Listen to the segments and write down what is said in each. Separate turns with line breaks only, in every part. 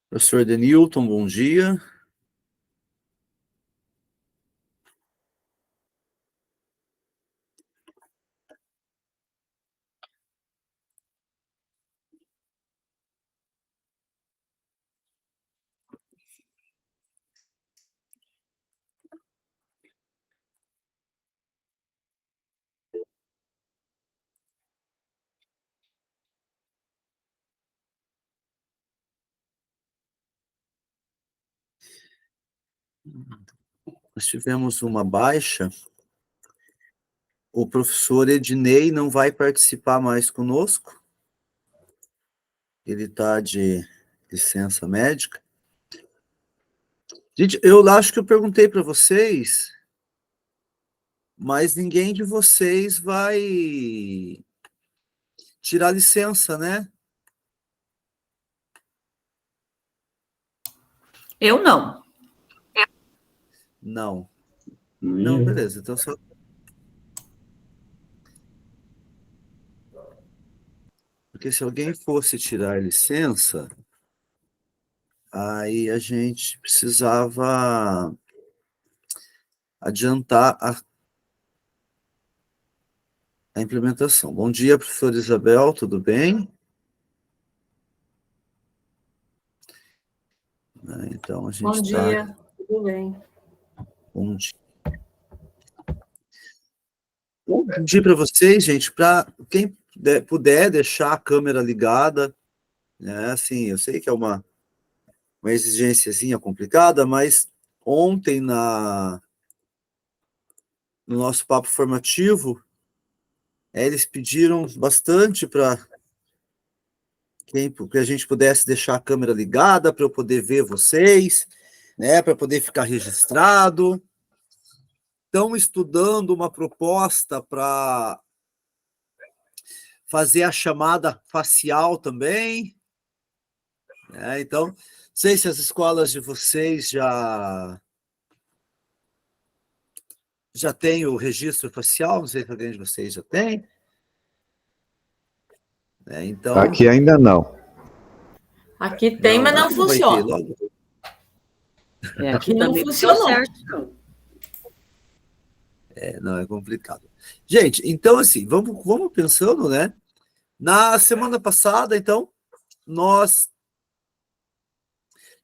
Professor Denilton, bom dia. Nós tivemos uma baixa. O professor Ednei não vai participar mais conosco. Ele está de licença médica. Gente, eu acho que eu perguntei para vocês, mas ninguém de vocês vai tirar licença, né?
Eu não.
Não. Não, beleza. Então só. Porque se alguém fosse tirar licença, aí a gente precisava adiantar a implementação. Bom dia, professora Isabel, tudo bem? Então a gente
Bom dia, tudo bem.
Bom dia. Bom dia para vocês, gente. Para quem puder deixar a câmera ligada, né? Assim, eu sei que é uma exigênciazinha complicada, mas ontem no nosso papo formativo, eles pediram bastante para que a gente pudesse deixar a câmera ligada para eu poder ver vocês, né? Para poder ficar registrado. Estão estudando uma proposta para fazer a chamada facial também. Então, não sei se as escolas de vocês já têm o registro facial, não sei se alguém de vocês já tem. Então,
aqui ainda não.
Aqui tem, mas não funciona.
Aqui
não
também
funcionou.
Certo.
Não, é complicado. Gente, então assim, vamos pensando, né? Na semana passada, então, nós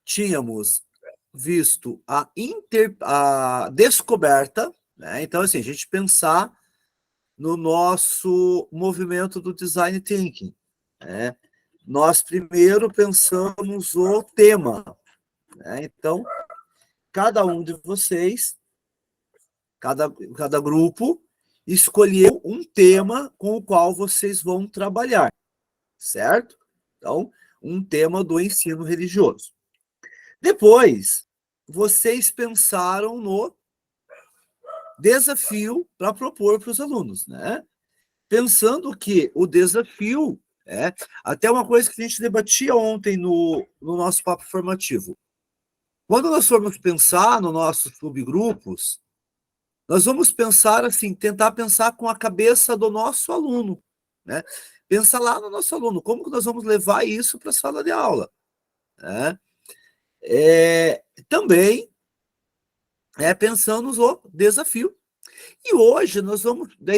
tínhamos visto a descoberta, né? Então, assim, a gente pensar no nosso movimento do Design Thinking, né? Nós primeiro pensamos o tema, né? Então, cada um de vocês, cada grupo, escolheu um tema com o qual vocês vão trabalhar, certo? Então, um tema do ensino religioso. Depois, vocês pensaram no desafio para propor para os alunos, né? Pensando que o desafio até uma coisa que a gente debatia ontem no nosso papo formativo. Quando nós formos pensar nos nossos subgrupos, nós vamos pensar assim, tentar pensar com a cabeça do nosso aluno, né? Pensa lá no nosso aluno, como que nós vamos levar isso para a sala de aula, né? Também pensamos no desafio. E hoje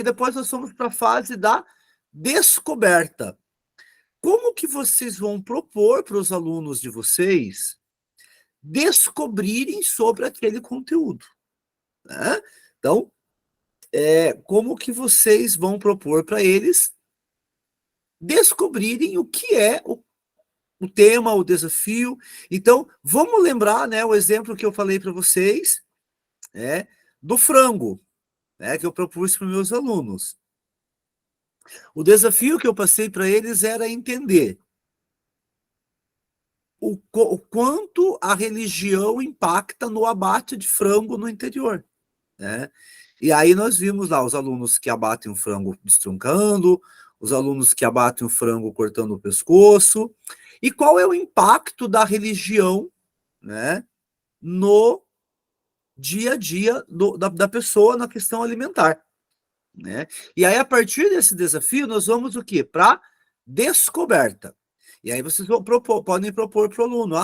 depois nós vamos para a fase da descoberta. Como que vocês vão propor para os alunos de vocês descobrirem sobre aquele conteúdo, né? Então, como que vocês vão propor para eles descobrirem o que é o tema, o desafio? Então, vamos lembrar, né, o exemplo que eu falei para vocês, do frango, né, que eu propus para os meus alunos. O desafio que eu passei para eles era entender o quanto a religião impacta no abate de frango no interior, né? E aí nós vimos lá os alunos que abatem o frango destruncando, os alunos que abatem o frango cortando o pescoço, e qual é o impacto da religião, né, no dia a dia da pessoa na questão alimentar, né? E aí, a partir desse desafio, nós vamos o quê? Para descoberta. E aí vocês podem propor para o aluno,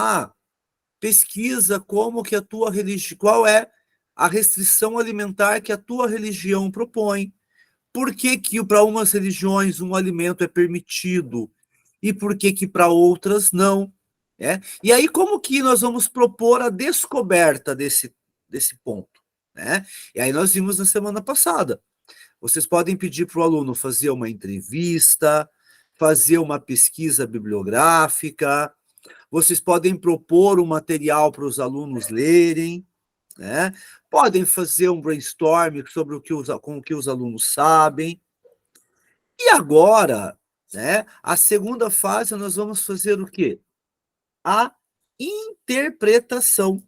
pesquisa como que a tua religião, qual é a restrição alimentar que a tua religião propõe. Por que que para umas religiões um alimento é permitido e por que que para outras não? E aí como que nós vamos propor a descoberta desse ponto? E aí nós vimos na semana passada. Vocês podem pedir para o aluno fazer uma entrevista, fazer uma pesquisa bibliográfica, vocês podem propor um material para os alunos lerem, podem fazer um brainstorming sobre com o que os alunos sabem. E agora, a segunda fase, nós vamos fazer o quê? A interpretação.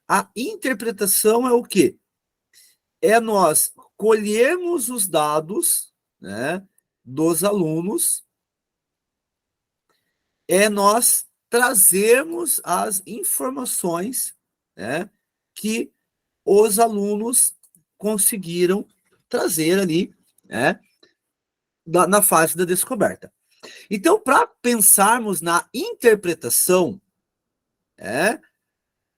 A interpretação é o quê? É nós colhermos os dados dos alunos, é nós trazermos as informações que os alunos conseguiram trazer ali na fase da descoberta. Então, para pensarmos na interpretação,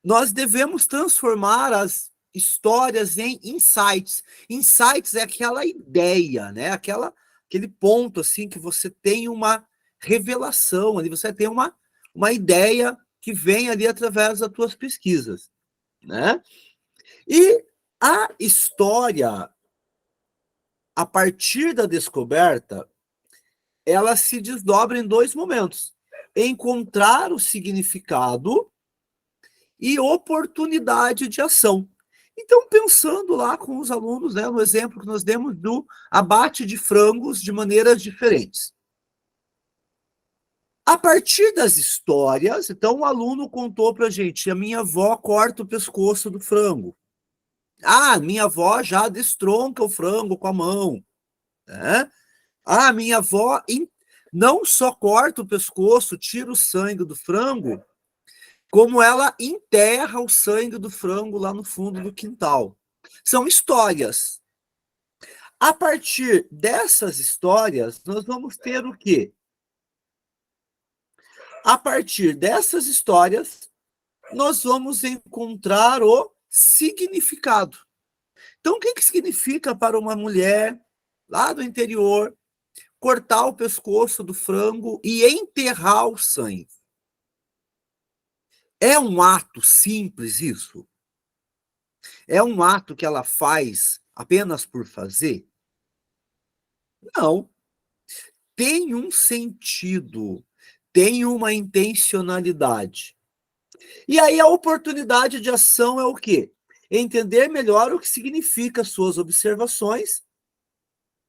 nós devemos transformar as histórias em insights. Insights é aquela ideia, aquele ponto assim que você tem uma revelação, ali você tem uma ideia que vem ali através das tuas pesquisas. E a história, a partir da descoberta, ela se desdobra em dois momentos: encontrar o significado e oportunidade de ação. Então, pensando lá com os alunos, no exemplo que nós demos do abate de frangos de maneiras diferentes. A partir das histórias, então o aluno contou para a gente: a minha avó corta o pescoço do frango. Minha avó já destronca o frango com a mão. Minha avó não só corta o pescoço, tira o sangue do frango, como ela enterra o sangue do frango lá no fundo do quintal. São histórias. A partir dessas histórias, nós vamos ter o quê? A partir dessas histórias, nós vamos encontrar o significado. Então, o que significa para uma mulher lá do interior cortar o pescoço do frango e enterrar o sangue? É um ato simples isso? É um ato que ela faz apenas por fazer? Não. Tem um sentido, tem uma intencionalidade. E aí a oportunidade de ação é o quê? Entender melhor o que significa suas observações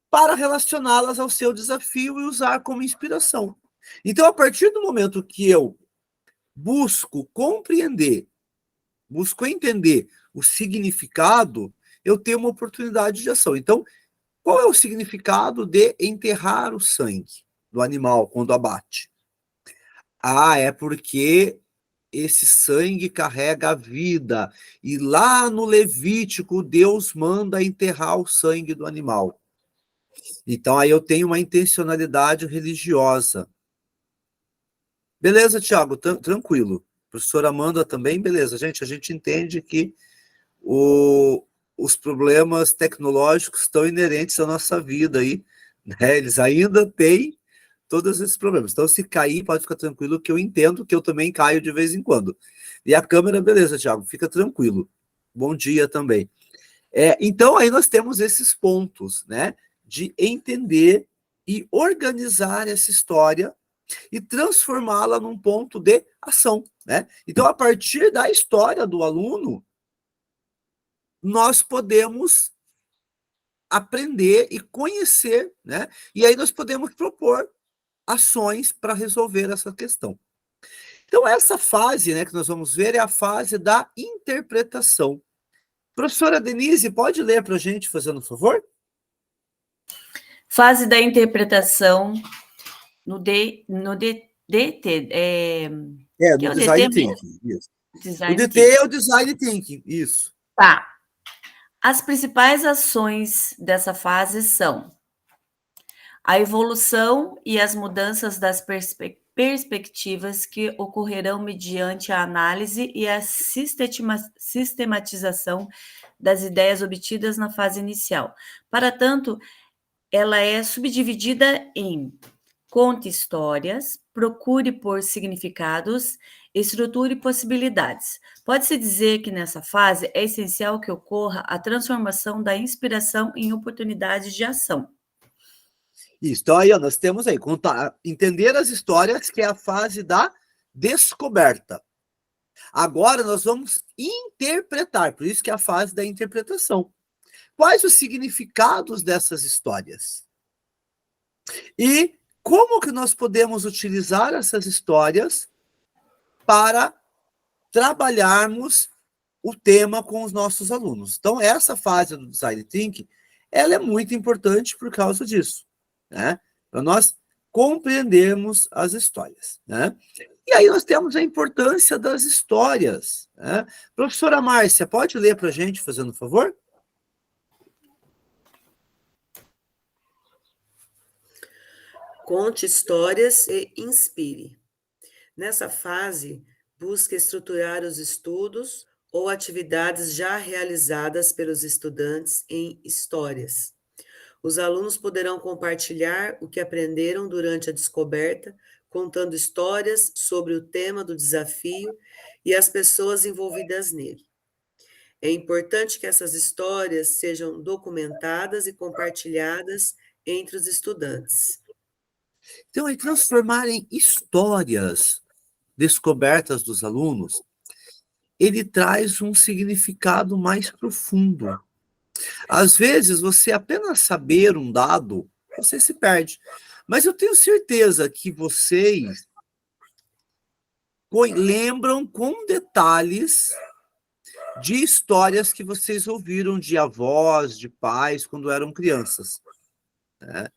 para relacioná-las ao seu desafio e usar como inspiração. Então, a partir do momento que eu busco compreender, busco entender o significado, eu tenho uma oportunidade de ação. Então, qual é o significado de enterrar o sangue do animal quando abate? É porque esse sangue carrega a vida. E lá no Levítico, Deus manda enterrar o sangue do animal. Então, aí eu tenho uma intencionalidade religiosa. Beleza, Tiago? Tranquilo. Professora Amanda também? Beleza, gente. A gente entende que os problemas tecnológicos estão inerentes à nossa vida aí, Eles ainda têm todos esses problemas. Então, se cair, pode ficar tranquilo, que eu entendo que eu também caio de vez em quando. E a câmera, beleza, Tiago, fica tranquilo. Bom dia também. Então, aí nós temos esses pontos, de entender e organizar essa história e transformá-la num ponto de ação, Então, a partir da história do aluno, nós podemos aprender e conhecer, E aí nós podemos propor ações para resolver essa questão. Então, essa fase, que nós vamos ver é a fase da interpretação. Professora Denise, pode ler para a gente, fazendo um favor?
Fase da interpretação no DT.
No Design Thinking, isso. O DT é o Design Thinking, isso.
Tá. As principais ações dessa fase são a evolução e as mudanças das perspectivas que ocorrerão mediante a análise e a sistematização das ideias obtidas na fase inicial. Para tanto, ela é subdividida em conte histórias, procure por significados, estruture possibilidades. Pode-se dizer que nessa fase é essencial que ocorra a transformação da inspiração em oportunidades de ação.
Isso, então aí ó, nós temos aí, entender as histórias, que é a fase da descoberta. Agora nós vamos interpretar, por isso que é a fase da interpretação. Quais os significados dessas histórias? E como que nós podemos utilizar essas histórias para trabalharmos o tema com os nossos alunos? Então, essa fase do Design Thinking, ela é muito importante por causa disso, né? Para nós compreendermos as histórias, né? E aí nós temos a importância das histórias, né? Professora Márcia, pode ler para a gente, fazendo um favor?
Conte histórias e inspire. Nessa fase, busque estruturar os estudos ou atividades já realizadas pelos estudantes em histórias. Os alunos poderão compartilhar o que aprenderam durante a descoberta, contando histórias sobre o tema do desafio e as pessoas envolvidas nele. É importante que essas histórias sejam documentadas e compartilhadas entre os estudantes.
Então, aí, transformar em histórias descobertas dos alunos, ele traz um significado mais profundo. Às vezes, você apenas saber um dado, você se perde. Mas eu tenho certeza que vocês lembram com detalhes de histórias que vocês ouviram de avós, de pais, quando eram crianças, né?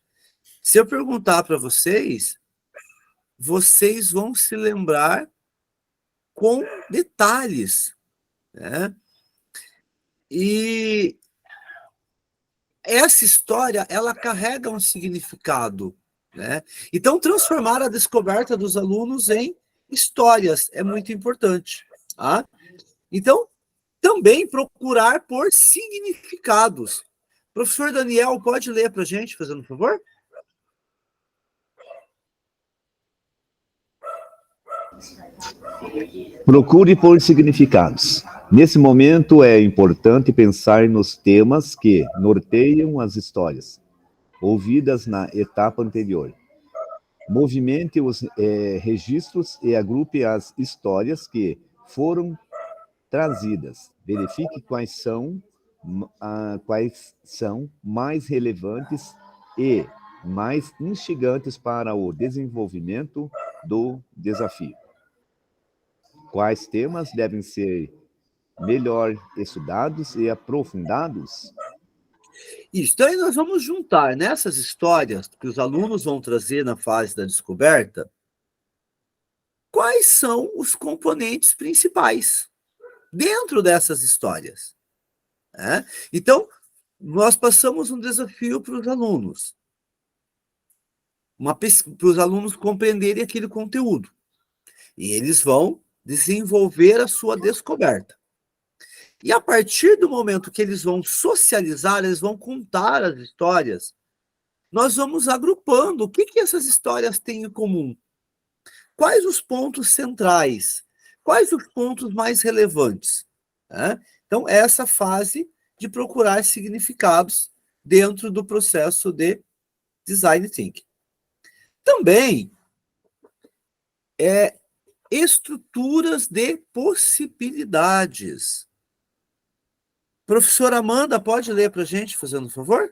Se eu perguntar para vocês, vocês vão se lembrar com detalhes, né? E essa história, ela carrega um significado, né? Então, transformar a descoberta dos alunos em histórias é muito importante, tá? Então, também procurar por significados. Professor Daniel, pode ler para a gente, fazendo um favor?
Procure por significados. Nesse momento é importante pensar nos temas que norteiam as histórias, ouvidas na etapa anterior. Movimente os registros e agrupe as histórias que foram trazidas. Verifique quais são mais relevantes e mais instigantes para o desenvolvimento do desafio. Quais temas devem ser melhor estudados e aprofundados?
Isso, então aí nós vamos juntar nessas histórias que os alunos vão trazer na fase da descoberta, quais são os componentes principais dentro dessas histórias, né? Então, nós passamos um desafio para os alunos, para os alunos compreenderem aquele conteúdo, e eles vão desenvolver a sua descoberta. E a partir do momento que eles vão socializar, eles vão contar as histórias, nós vamos agrupando o que essas histórias têm em comum. Quais os pontos centrais? Quais os pontos mais relevantes? Então, essa fase de procurar significados dentro do processo de Design Thinking. Também, estruturas de possibilidades. Professora Amanda, pode ler para a gente, fazendo um favor?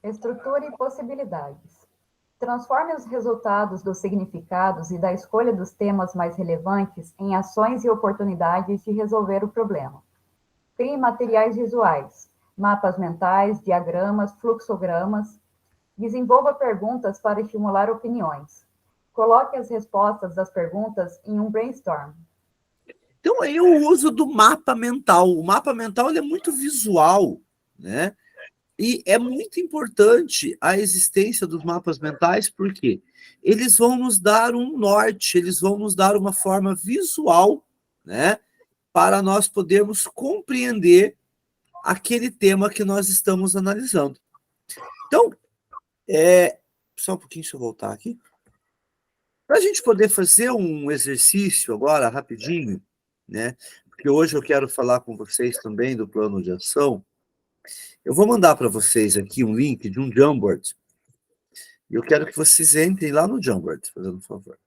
Estrutura e possibilidades. Transforme os resultados dos significados e da escolha dos temas mais relevantes em ações e oportunidades de resolver o problema. Crie materiais visuais, mapas mentais, diagramas, fluxogramas. Desenvolva perguntas para estimular opiniões. Coloque as respostas das perguntas em um brainstorm.
Então, aí o uso do mapa mental. O mapa mental ele é muito visual, né? E é muito importante a existência dos mapas mentais, porque eles vão nos dar um norte, eles vão nos dar uma forma visual, né, para nós podermos compreender aquele tema que nós estamos analisando. Então, só um pouquinho, deixa eu voltar aqui. Para a gente poder fazer um exercício agora, rapidinho, né, porque hoje eu quero falar com vocês também do plano de ação. Eu vou mandar para vocês aqui um link de um Jamboard. E eu quero que vocês entrem lá no Jamboard, fazendo um favor.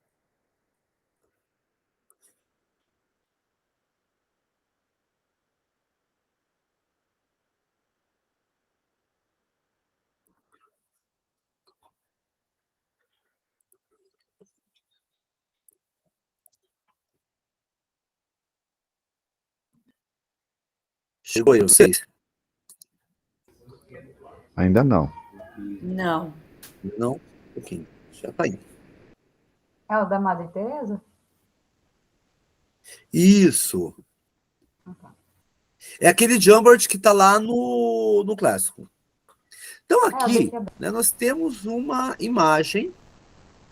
Chegou aí vocês?
Ainda não.
Não.
Não? Um pouquinho. Já está aí.
É o da Madre Teresa?
Isso. É aquele Jamboard que está lá no clássico. Então, aqui, né, nós temos uma imagem,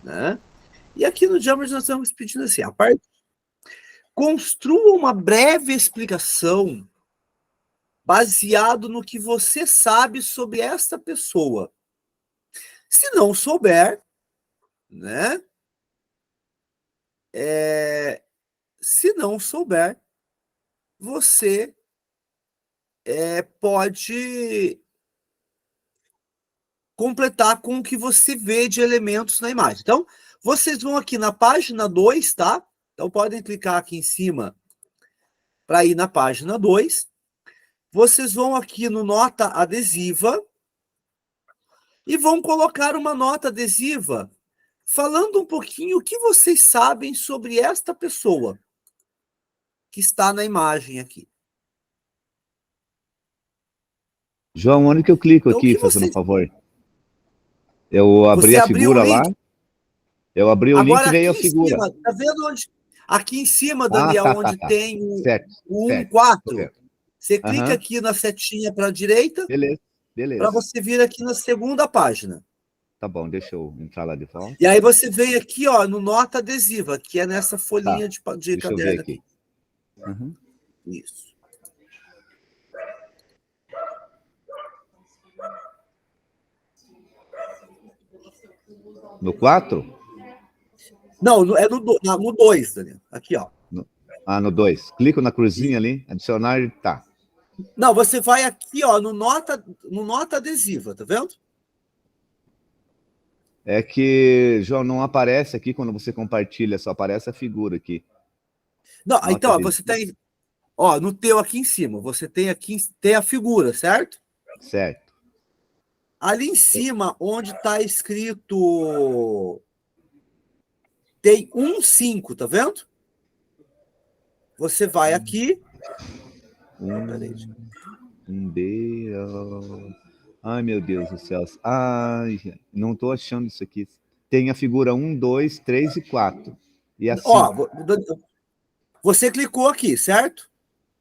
né? E aqui no Jamboard nós estamos pedindo assim, construa uma breve explicação baseado no que você sabe sobre esta pessoa. Se não souber, né? Se não souber, você pode completar com o que você vê de elementos na imagem. Então, vocês vão aqui na página 2, tá? Então, podem clicar aqui em cima para ir na página 2. Vocês vão aqui no nota adesiva e vão colocar uma nota adesiva falando um pouquinho o que vocês sabem sobre esta pessoa que está na imagem aqui.
João, onde que eu clico
Então,
aqui, fazendo um favor? Eu abri a figura lá. Eu abri o link e veio a figura.
Cima, tá vendo onde? Aqui em cima, Daniel, onde tem o 1,4. Você clica aqui na setinha para a direita.
Beleza.
Para você vir aqui na segunda página.
Tá bom, deixa eu entrar lá de volta.
E aí você vem aqui, ó, no nota adesiva, que é nessa folhinha de
deixa eu ver aqui.
Isso.
No 4?
Não, é no 2, Daniel. Aqui, ó.
No 2. Clico na cruzinha ali, adicionar e tá.
Não, você vai aqui, ó, no nota adesiva, tá vendo?
É que, João, não aparece aqui quando você compartilha, só aparece a figura aqui.
Não, então, ó, você tem, ó, no teu aqui em cima, você tem aqui a figura, certo?
Certo.
Ali em cima, onde está escrito, tem 1,5, tá vendo? Você vai aqui.
Ai, meu Deus do céu. Ai, não estou achando isso aqui. Tem a figura 1, 2, 3 e 4. E assim.
Ó, você clicou aqui, certo?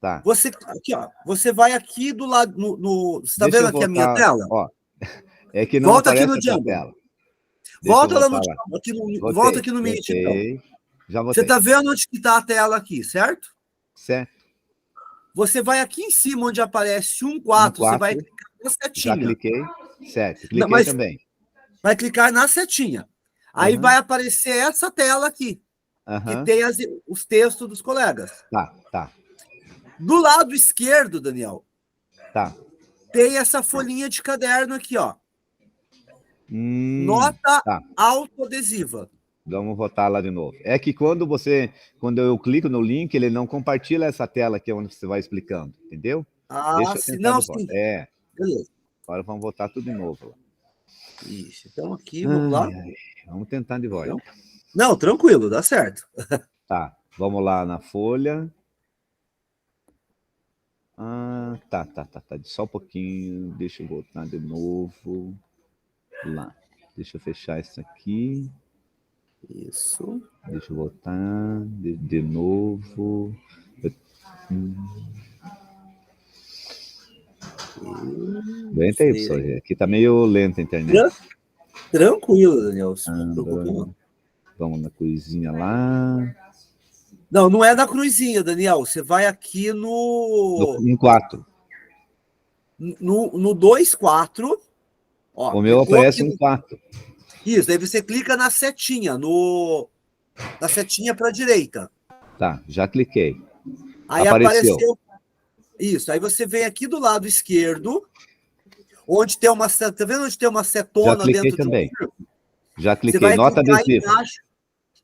Tá.
Aqui, ó, você vai aqui do lado. Você está vendo aqui a minha tela?
Ó, é que não
volta aqui
aparece
no Jamboard.
tela.
Volta lá no volta aqui no Meet, então.
Já voltei.
Você está vendo onde está a tela aqui, certo?
Certo.
Você vai aqui em cima onde aparece 1,4, você vai clicar na setinha.
Já cliquei, certo. Cliquei também.
Vai clicar na setinha. Aí vai aparecer essa tela aqui, que tem os textos dos colegas.
Tá.
Do lado esquerdo, Daniel, tem essa folhinha de caderno aqui, ó. Nota autoadesiva.
Vamos voltar lá de novo. É que quando eu clico no link, ele não compartilha essa tela aqui onde você vai explicando, entendeu?
Sim. Não, sim.
Beleza. Agora vamos voltar tudo de novo.
Isso. Então aqui, vamos lá.
Vamos tentar de volta.
Não, tranquilo, dá certo.
Tá, vamos lá na folha. Tá. Só um pouquinho. Deixa eu voltar de novo. Lá. Deixa eu fechar isso aqui.
Isso.
Deixa eu voltar de novo. Aguenta aí, professor. Aqui tá meio lenta a internet.
Tranquilo, Daniel. Não se preocupe, não.
Vamos na coisinha lá.
Não, não é na cruzinha, Daniel. Você vai aqui
No 4.
no 2.4. Ó,
O meu
clicou
aparece
aqui
um 4.
Isso, aí você clica na setinha, na setinha para a direita.
Tá, já cliquei.
Aí
Apareceu.
Isso, aí você vem aqui do lado esquerdo, onde tem uma seta, tá vendo onde tem uma
Já
setona
cliquei
dentro de um
também.
círculo?
Já
Você
cliquei.
vai
Nota
clicar
adesiva.
embaixo.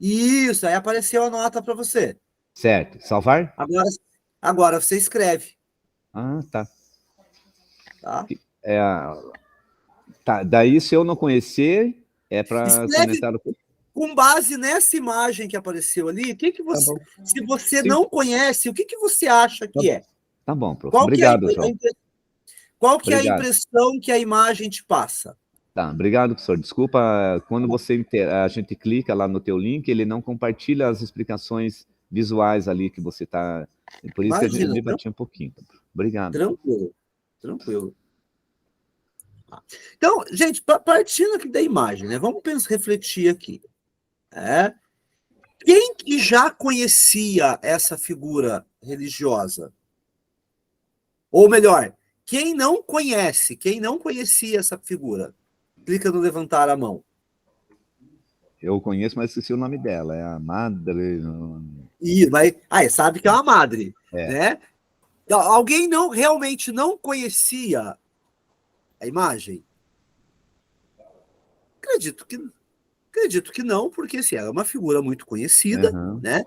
Isso, aí apareceu a nota para você.
Certo. Salvar?
Agora você escreve,
Ah, tá.
tá?
Tá. Daí, se eu não conhecer, é para
Escreve
comentar.
com base nessa imagem que apareceu ali.
Tá bom.
Se você
Sim.
não conhece, o que você acha que é?
Tá bom, prof.
Qual que é
Obrigado, João.
qual que é a
Obrigado.
impressão que a imagem te passa?
Tá, obrigado, professor. Desculpa, quando a gente clica lá no teu link, ele não compartilha as explicações visuais ali que você está. Por isso que a gente
Imagina,
debatia um pouquinho. Obrigado.
tranquilo. Então, gente, partindo aqui da imagem, né? Vamos refletir aqui. Quem que já conhecia essa figura religiosa? Ou melhor, quem não conhecia essa figura? Clica no levantar a mão.
Eu conheço, mas esqueci o nome dela. É a Madre.
Sabe que é uma madre,
É.
né? Então, alguém realmente não conhecia a imagem? Acredito que não, porque assim, ela é uma figura muito conhecida,
Uhum.
né?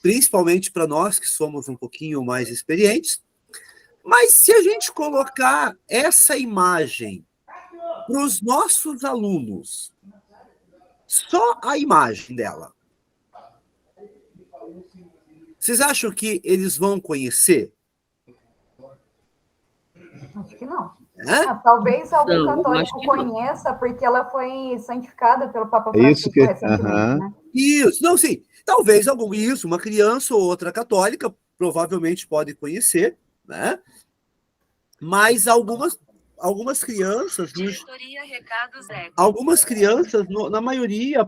Principalmente para nós que somos um pouquinho mais experientes. Mas se a gente colocar essa imagem para os nossos alunos, só a imagem dela, vocês acham que eles vão conhecer?
Acho que não.
É?
Talvez algum
Não, acho
católico
que não.
conheça, porque ela foi santificada pelo Papa
É isso
Francisco
que-
recentemente, né?
Isso, não, sim. Talvez uma criança ou outra católica provavelmente pode conhecer, né? Mas algumas crianças, na maioria,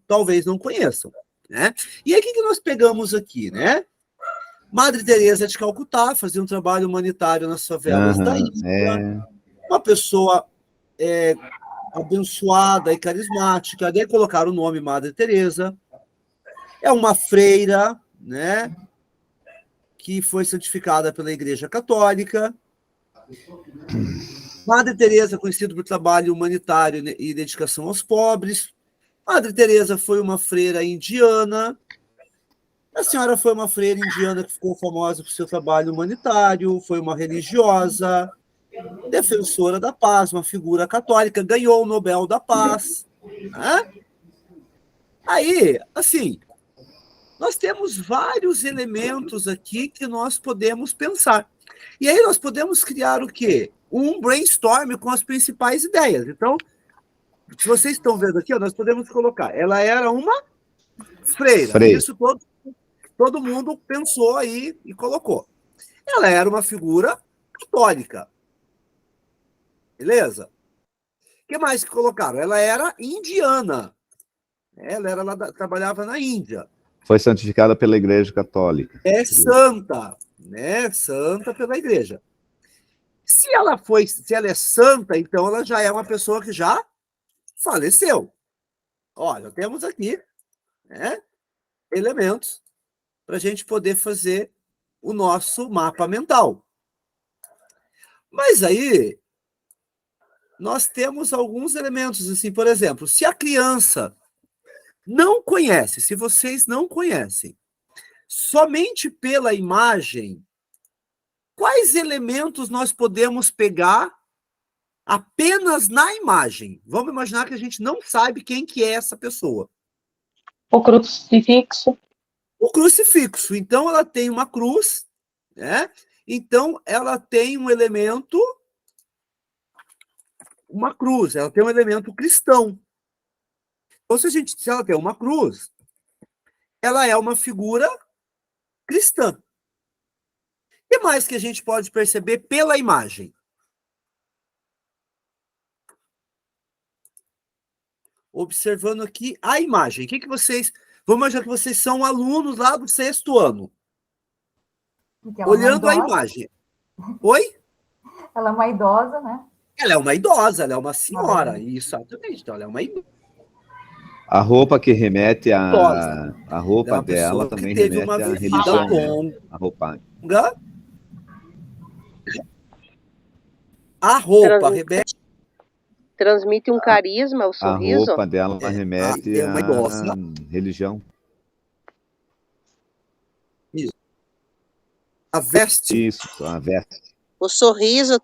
talvez não conheçam, né? E aí, o que nós pegamos aqui, né? Madre Teresa de Calcutá fazia um trabalho humanitário nas favelas da Índia, uma pessoa abençoada e carismática, daí colocaram o nome Madre Teresa, é uma freira, né? Que foi santificada pela Igreja Católica. Madre Teresa, conhecida por trabalho humanitário e dedicação aos pobres. Madre Teresa foi uma freira indiana. A senhora foi uma freira indiana que ficou famosa por seu trabalho humanitário, foi uma religiosa, defensora da paz, uma figura católica, ganhou o Nobel da Paz. Né? Aí, assim, nós temos vários elementos aqui que nós podemos pensar. E aí nós podemos criar o quê? Um brainstorm com as principais ideias. Então, se vocês estão vendo aqui, nós podemos colocar. Ela era uma freira. Isso todo mundo pensou aí e colocou. Ela era uma figura católica. Beleza? O que mais que colocaram? Ela era indiana. Trabalhava na Índia.
Foi santificada pela Igreja Católica.
É santa, né? Santa pela Igreja. Se ela é santa, então ela já é uma pessoa que já faleceu. Já temos aqui, né, elementos para a gente poder fazer o nosso mapa mental. Mas aí nós temos alguns elementos, assim, por exemplo, se a criança não conhece, se vocês não conhecem, somente pela imagem, quais elementos nós podemos pegar apenas na imagem? Vamos imaginar que a gente não sabe quem que é essa pessoa.
O crucifixo.
O crucifixo. Então, ela tem uma cruz, né? Então, ela tem um elemento, uma cruz, ela tem um elemento cristão. Então, se ela tem uma cruz, ela é uma figura cristã. O que mais que a gente pode perceber pela imagem? observando aqui a imagem. O que vocês... Vamos imaginar que vocês são alunos lá do 6º ano.
Então,
Olhando a
idosa,
imagem. Oi?
ela é uma idosa, né?
Ela é uma idosa, ela é uma senhora.
velha.
Isso, exatamente. Então, ela é uma idosa.
A roupa que remete
Idosa.
a roupa
É uma
dela
pessoa que
também
teve
remete
uma
à
vida
religião, né?
longa.
A roupagem.
A roupa
Transmite,
remete
transmite um carisma, o
A
sorriso.
roupa dela remete
é uma idosa.
à religião.
A veste
Isso, a veste.
O sorriso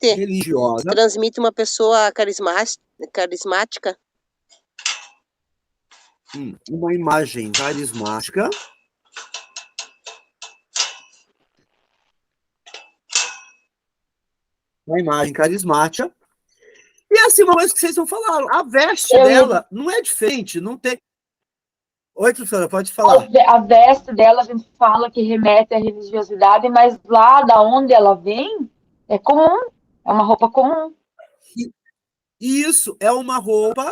religiosa.
transmite uma pessoa carismática.
Uma imagem carismática. Uma imagem carismática. E assim, uma coisa que vocês não falaram, a veste dela não é diferente, não tem... Oi, professora, pode falar.
A veste dela, a gente fala que remete à religiosidade, mas lá da onde ela vem, é comum. É uma roupa comum.
Isso é uma roupa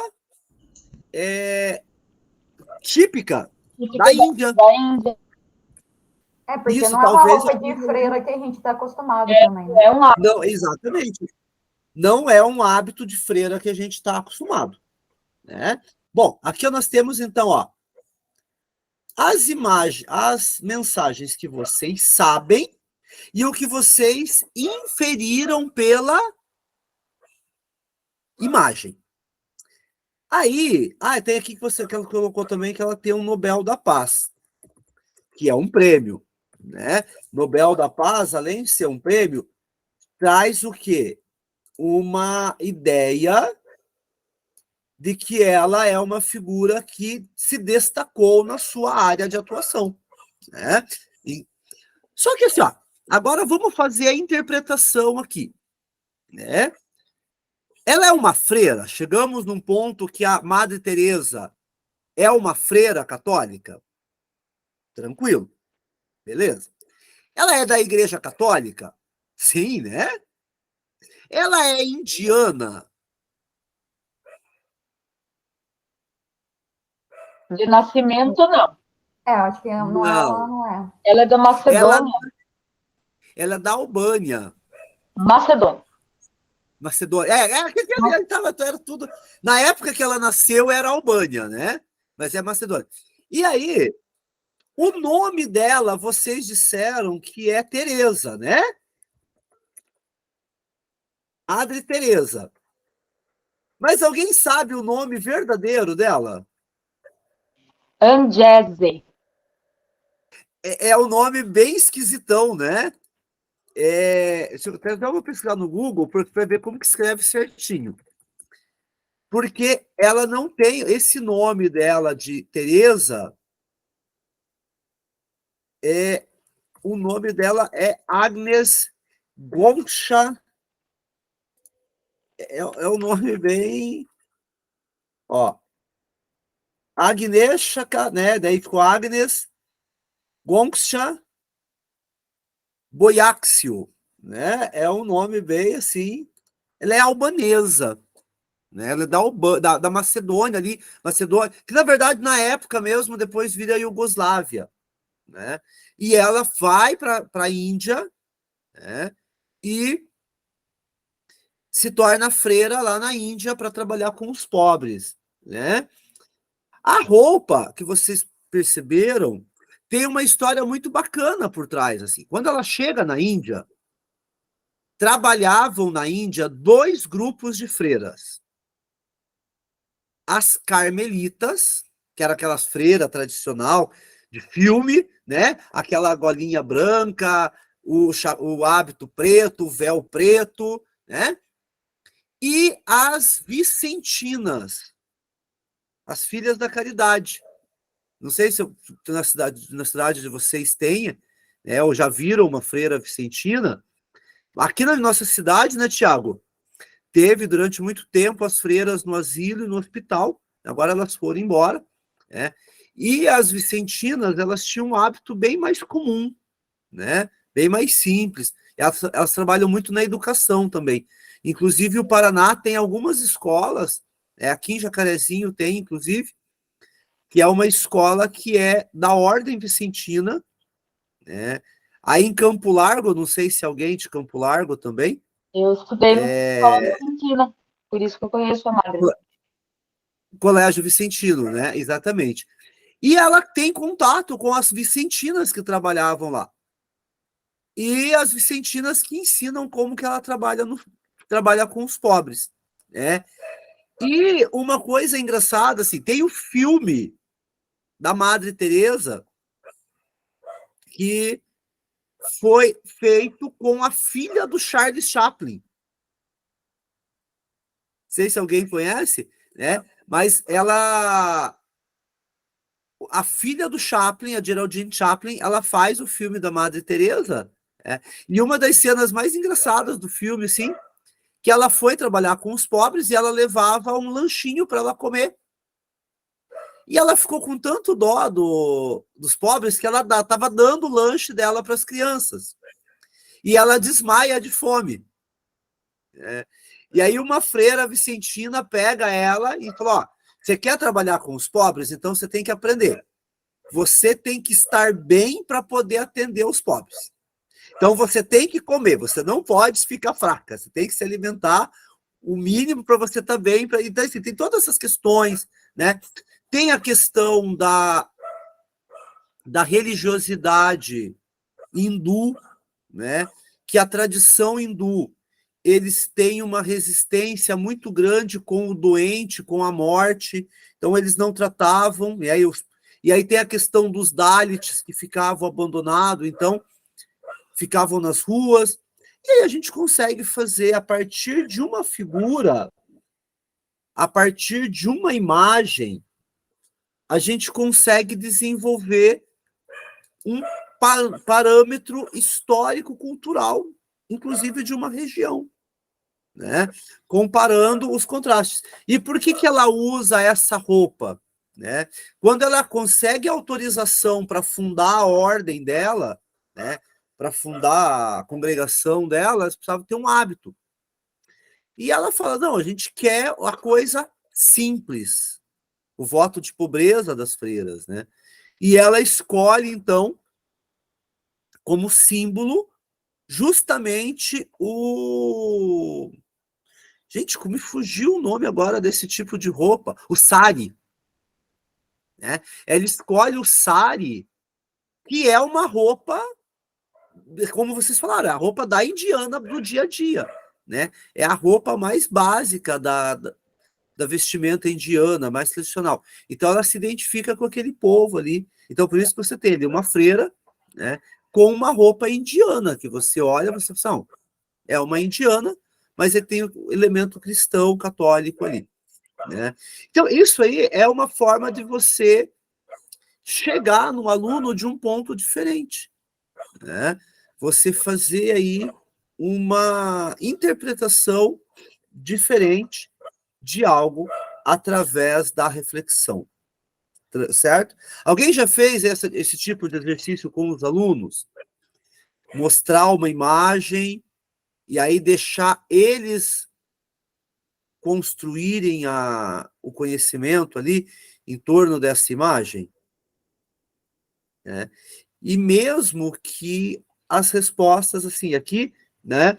típica da Índia.
Da Índia.
É, porque
Isso,
não é uma
talvez
roupa de freira que a gente está acostumado também, né?
É um hábito.
Não, exatamente. Não é um hábito de freira que a gente está acostumado, né? Bom, aqui nós temos, então, ó, as imagens, as mensagens que vocês sabem e o que vocês inferiram pela imagem. Aí, tem aqui que ela colocou também que ela tem um Nobel da Paz, que é um prêmio, né? Nobel da Paz, além de ser um prêmio, traz o quê? Uma ideia de que ela é uma figura que se destacou na sua área de atuação, né? Só que assim, ó, agora vamos fazer a interpretação aqui, né? Ela é uma freira? Chegamos num ponto que a Madre Teresa é uma freira católica? Tranquilo, beleza? Ela é da Igreja Católica? Sim, né? Ela é indiana?
De nascimento, não.
Acho que não é, ela não é.
Ela é da Macedônia.
Ela é da Albânia.
Macedônia.
Macedônia. Era tudo. Na época que ela nasceu, era Albânia, né? Mas é Macedônia. E aí, o nome dela, vocês disseram que é Teresa, né? Madre Teresa. Mas alguém sabe o nome verdadeiro dela?
Angese.
É um nome bem esquisitão, né? Deixa eu até dar uma pesquisar no Google para ver como que escreve certinho. Porque ela não tem esse nome dela de Teresa. O nome dela é Agnes Goncha. É um nome bem... Ó. Agnieszka, né? Daí ficou Agnes Goncha Boiaxio, né? É um nome bem assim. Ela é albanesa, né? Ela é da Macedônia ali, Macedônia, que na verdade na época mesmo depois vira Iugoslávia, né? E ela vai para a Índia, né? E se torna freira lá na Índia para trabalhar com os pobres, né? A roupa que vocês perceberam tem uma história muito bacana por trás, assim. Quando ela chega na Índia, trabalhavam na Índia 2 grupos de freiras. As carmelitas, que era aquelas freiras tradicional de filme, né? Aquela golinha branca, o hábito preto, o véu preto, né? E as vicentinas, as filhas da caridade. Não sei se na cidade de vocês tenha, né, ou já viram uma freira vicentina. Aqui na nossa cidade, né, Tiago? Teve durante muito tempo as freiras no asilo e no hospital. Agora elas foram embora, né? E as vicentinas, elas tinham um hábito bem mais comum, né? Bem mais simples. Elas trabalham muito na educação também. Inclusive, o Paraná tem algumas escolas Aqui em Jacarezinho tem, inclusive, que é uma escola que é da Ordem Vicentina, né? Aí em Campo Largo, não sei se alguém de Campo Largo também.
Eu estudei na escola vicentina, por isso que eu conheço a madre.
Colégio Vicentino, né? Exatamente. E ela tem contato com as vicentinas que trabalhavam lá. E as vicentinas que ensinam como que ela trabalha com os pobres, né? E uma coisa engraçada, assim, tem o filme da Madre Teresa que foi feito com a filha do Charles Chaplin. Não sei se alguém conhece, né? Mas a filha do Chaplin, a Geraldine Chaplin, ela faz o filme da Madre Teresa, e uma das cenas mais engraçadas do filme, assim, que ela foi trabalhar com os pobres e ela levava um lanchinho para ela comer. E ela ficou com tanto dó dos pobres que ela estava dando o lanche dela para as crianças. E ela desmaia de fome. E aí uma freira vicentina pega ela e fala, ó, você quer trabalhar com os pobres? Então você tem que aprender. Você tem que estar bem para poder atender os pobres. Então você tem que comer, você não pode ficar fraca, você tem que se alimentar o mínimo para você estar bem. Então, assim, tem todas essas questões, né? Tem a questão da religiosidade hindu, né? Que a tradição hindu, eles têm uma resistência muito grande com o doente, com a morte, então eles não tratavam, e aí tem a questão dos Dalits que ficavam abandonados, então ficavam nas ruas, e aí a gente consegue fazer, a partir de uma figura, a partir de uma imagem, a gente consegue desenvolver um parâmetro histórico-cultural, inclusive de uma região, né? Comparando os contrastes. E por que ela usa essa roupa? Né? Quando ela consegue autorização para fundar a ordem dela, né? Para fundar a congregação dela, ela precisava ter um hábito. E ela fala, não, a gente quer a coisa simples, o voto de pobreza das freiras, né? E ela escolhe, então, como símbolo, justamente o... Gente, como me fugiu o nome agora desse tipo de roupa? O sari. Né? Ela escolhe o sari, que é uma roupa, como vocês falaram, a roupa da indiana do dia a dia. Né? É a roupa mais básica da vestimenta indiana, mais tradicional. Então, ela se identifica com aquele povo ali. Então, por isso que você tem ali uma freira, né, com uma roupa indiana, que você olha, você fala, é uma indiana, mas ele tem o elemento cristão, católico ali. Né? Então, isso aí é uma forma de você chegar no aluno de um ponto diferente. Né? Você fazer aí uma interpretação diferente de algo através da reflexão. Certo? Alguém já fez esse tipo de exercício com os alunos? Mostrar uma imagem e aí deixar eles construírem o conhecimento ali em torno dessa imagem? Né? E mesmo que as respostas, assim, aqui, né?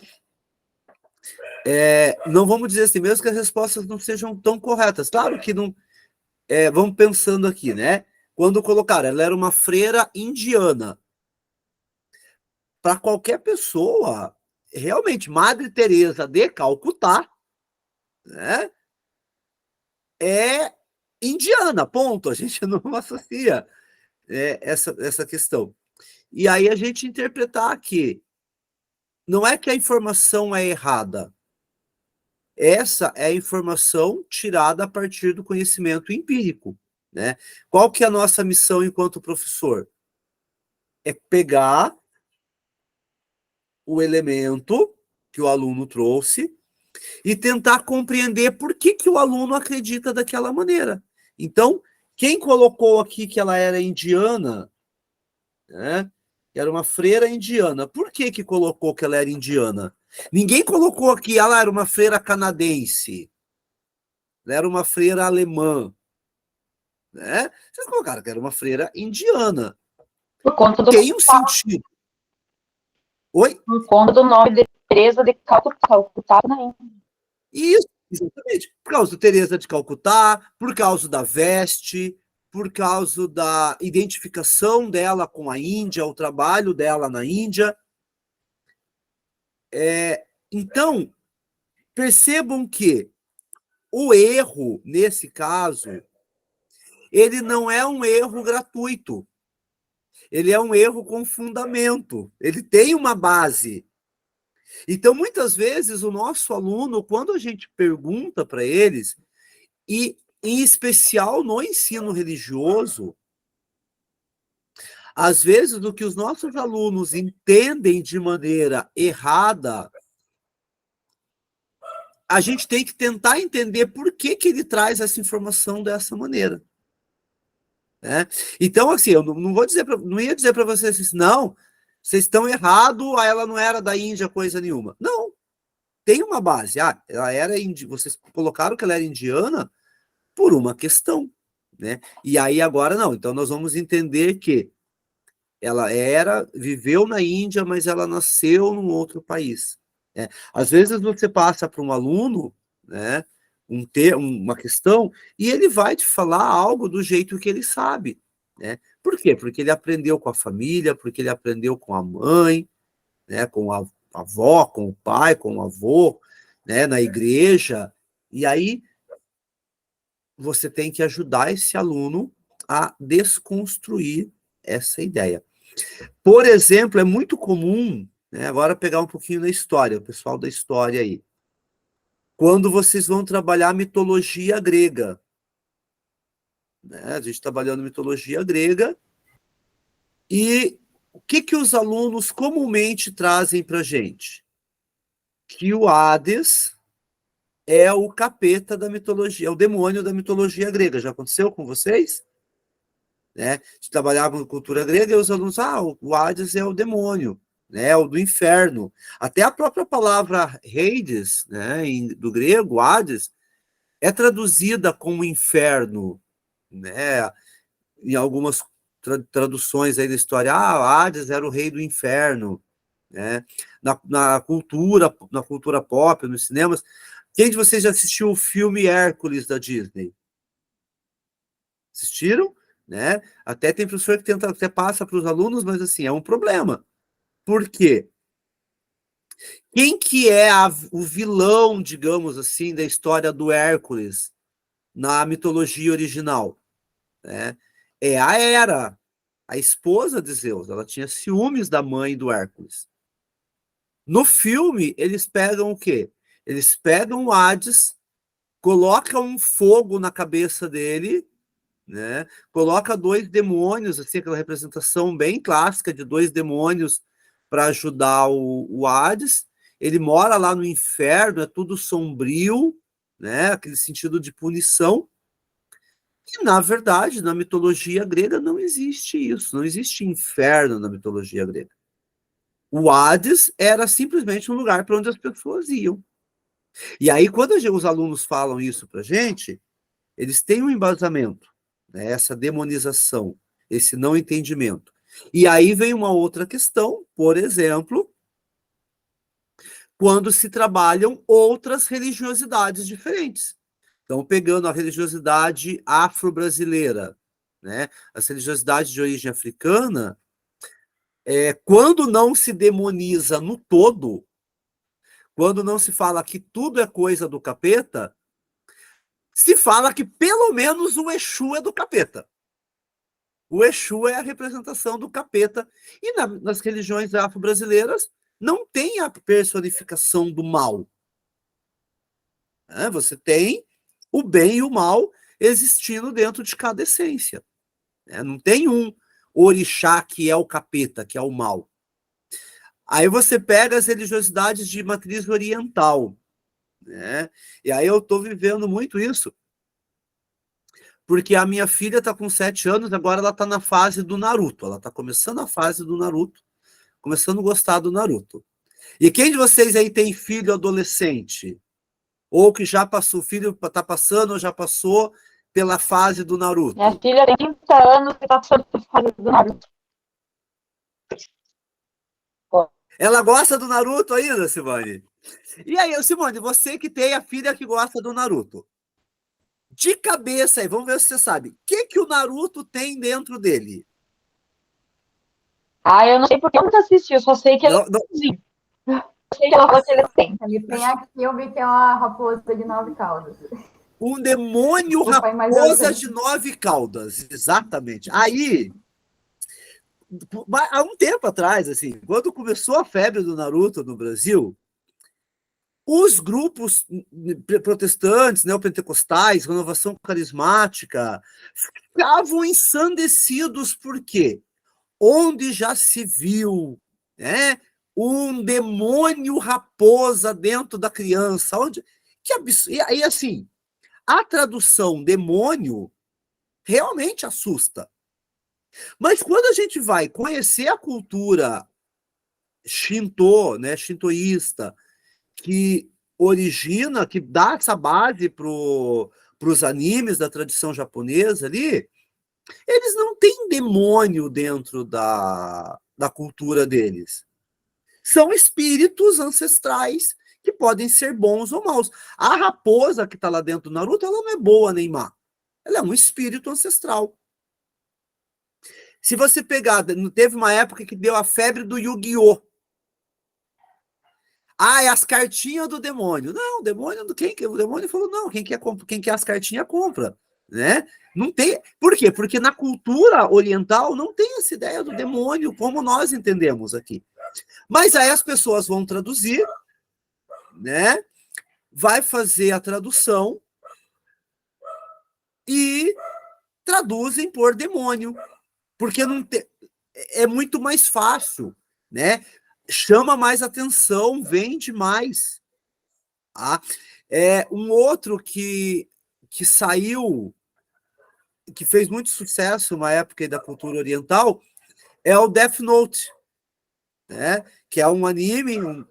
Não vamos dizer assim, mesmo que as respostas não sejam tão corretas. Claro que não. Vamos pensando aqui, né? Quando colocaram, ela era uma freira indiana. Para qualquer pessoa, realmente, Madre Teresa de Calcutá, né? É indiana, ponto. A gente não associa essa questão. E aí a gente interpretar que não é que a informação é errada. Essa é a informação tirada a partir do conhecimento empírico. Né? Qual que é a nossa missão enquanto professor? É pegar o elemento que o aluno trouxe e tentar compreender por que o aluno acredita daquela maneira. Então, quem colocou aqui que ela era indiana, né? Era uma freira indiana. Por que colocou que ela era indiana? Ninguém colocou aqui, ela era uma freira canadense. ela era uma freira alemã, né? Vocês colocaram que era uma freira indiana.
Por conta do,
Tem um sentido. Oi?
por conta do nome de Teresa de Calcutá, né?
Isso, exatamente. Por causa do Teresa de Calcutá, por causa da veste, por causa da identificação dela com a Índia, o trabalho dela na Índia. Então, percebam que o erro, nesse caso, ele não é um erro gratuito. Ele é um erro com fundamento. Ele tem uma base. Então, muitas vezes, o nosso aluno, quando a gente pergunta para eles, e em especial no ensino religioso, às vezes o que os nossos alunos entendem de maneira errada, a gente tem que tentar entender por que ele traz essa informação dessa maneira. Né? Então, assim, eu não vou dizer, não ia dizer para vocês assim, não, vocês estão errados, ela não era da Índia, coisa nenhuma. Não, tem uma base. Ela era vocês colocaram que ela era indiana por uma questão, né? E aí agora não. Então nós vamos entender que ela viveu na Índia, mas ela nasceu num outro país. Né? Às vezes você passa para um aluno, né, uma questão, e ele vai te falar algo do jeito que ele sabe. Né? Por quê? Porque ele aprendeu com a família, porque ele aprendeu com a mãe, né, com a avó, com o pai, com o avô, né, na igreja. E aí você tem que ajudar esse aluno a desconstruir essa ideia. Por exemplo, é muito comum, né, agora pegar um pouquinho da história, o pessoal da história aí, quando vocês vão trabalhar mitologia grega. Né, a gente trabalhando mitologia grega, e o que os alunos comumente trazem para a gente? Que o Hades é o capeta da mitologia, é o demônio da mitologia grega. Já aconteceu com vocês? Né? De trabalhar com cultura grega, e os alunos, o Hades é o demônio, né? O do inferno. Até a própria palavra Hades, né, do grego, Hades, é traduzida como inferno, né? Em algumas traduções aí da história, Hades era o rei do inferno, né? Na cultura pop, nos cinemas. Quem de vocês já assistiu o filme Hércules da Disney? Assistiram? Né? Até tem professor que tenta, até passa para os alunos, mas assim, é um problema. Por quê? Quem que é o vilão, digamos assim, da história do Hércules na mitologia original? Né? É a Hera, a esposa de Zeus. Ela tinha ciúmes da mãe do Hércules. No filme, eles pegam o quê? Eles pegam o Hades, colocam um fogo na cabeça dele, né? Coloca dois demônios, assim, aquela representação bem clássica de dois demônios para ajudar o Hades. Ele mora lá no inferno, é tudo sombrio, né? Aquele sentido de punição. E, na verdade, na mitologia grega não existe isso, não existe inferno na mitologia grega. O Hades era simplesmente um lugar para onde as pessoas iam. E aí, quando os alunos falam isso para a gente, eles têm um embasamento, né, essa demonização, esse não entendimento. E aí vem uma outra questão, por exemplo, quando se trabalham outras religiosidades diferentes. Então, pegando a religiosidade afro-brasileira, né, as religiosidades de origem africana, quando não se demoniza no todo, quando não se fala que tudo é coisa do capeta, se fala que pelo menos o Exu é do capeta. O Exu é a representação do capeta. E nas religiões afro-brasileiras não tem a personificação do mal. Você tem o bem e o mal existindo dentro de cada essência. Não tem um orixá que é o capeta, que é o mal. Aí você pega as religiosidades de matriz oriental, né? E aí eu estou vivendo muito isso, porque a minha filha está com 7 anos, agora ela está na fase do Naruto, ela está começando a fase do Naruto, começando a gostar do Naruto. E quem de vocês aí tem filho adolescente? Ou que já passou, o filho está passando ou já passou pela fase do Naruto?
Minha filha tem 30 anos e tá passando por fase do Naruto.
Ela gosta do Naruto ainda, Simone? E aí, Simone, você que tem a filha que gosta do Naruto. De cabeça aí, vamos ver se você sabe. O que o Naruto tem dentro dele?
Ah, eu não sei porque eu nunca assisti, eu só sei que ele é bonzinho. Eu sei que ela fala que ele tem.
Ele tem a Kyuubi, que é uma raposa de 9 caudas.
Um demônio
O pai mais
raposa
ausente.
de 9 caudas, exatamente. Aí, há um tempo atrás, assim, quando começou a febre do Naruto no Brasil, os grupos protestantes, neopentecostais, renovação carismática, ficavam ensandecidos, por quê? Onde já se viu, né, um demônio raposa dentro da criança? Onde? Que absurdo. E aí, assim, a tradução demônio realmente assusta. Mas quando a gente vai conhecer a cultura Shinto, né, shintoísta, que origina, que dá essa base para os animes da tradição japonesa ali, eles não têm demônio dentro da cultura deles. São espíritos ancestrais que podem ser bons ou maus. A raposa que está lá dentro do Naruto, ela não é boa nem má. Ela é um espírito ancestral. Se você pegar, teve uma época que deu a febre do Yu-Gi-Oh! Ah, é as cartinhas do demônio. Não, o demônio, o demônio falou, não, quem quer as cartinhas compra, né? Não tem. Por quê? Porque na cultura oriental não tem essa ideia do demônio como nós entendemos aqui. Mas aí as pessoas vão traduzir, né? Vai fazer a tradução e traduzem por demônio, porque não tem, é muito mais fácil, né? Chama mais atenção, vende mais. Tá? Um outro que saiu, que fez muito sucesso uma época da cultura oriental, é o Death Note, né? Que é um anime, um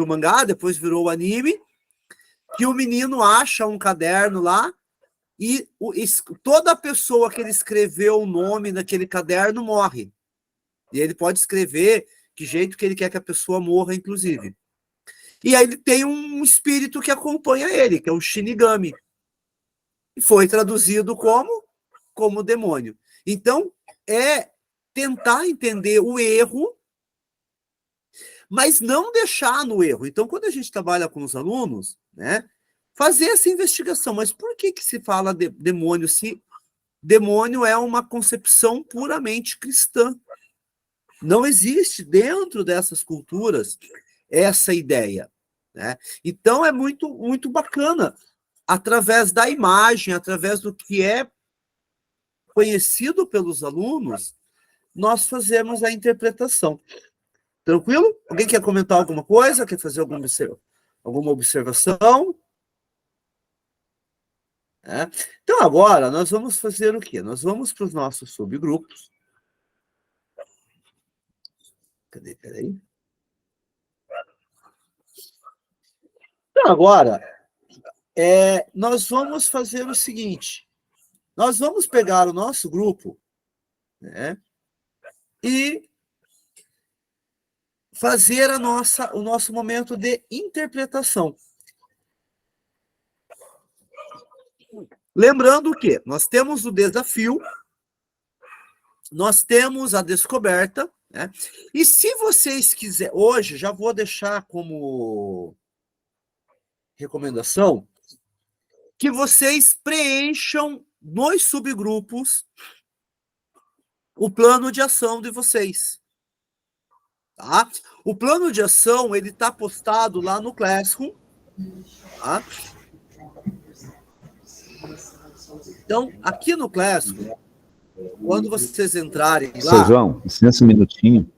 mangá, depois virou anime, que o menino acha um caderno lá e toda pessoa que ele escreveu o nome naquele caderno morre. E ele pode escrever que jeito que ele quer que a pessoa morra, inclusive. E aí ele tem um espírito que acompanha ele, que é o Shinigami. E foi traduzido como demônio. Então, é tentar entender o erro, mas não deixar no erro. Então, quando a gente trabalha com os alunos, né, fazer essa investigação. Mas por que se fala de demônio se demônio é uma concepção puramente cristã? Não existe dentro dessas culturas essa ideia, né? Então é muito, muito bacana, através da imagem, através do que é conhecido pelos alunos, nós fazemos a interpretação. Tranquilo? Alguém quer comentar alguma coisa? Quer fazer alguma observação? Então agora nós vamos fazer o quê? Nós vamos para os nossos subgrupos. Peraí. Então, agora, nós vamos fazer o seguinte. Nós vamos pegar o nosso grupo, né, e fazer o nosso momento de interpretação. Lembrando que nós temos o desafio, nós temos a descoberta, né? E se vocês quiserem, hoje já vou deixar como recomendação que vocês preencham nos subgrupos o plano de ação de vocês. Tá? O plano de ação ele está postado lá no Classroom. Tá? Então, aqui no Classroom, quando vocês entrarem lá...
Seu João, licença um minutinho.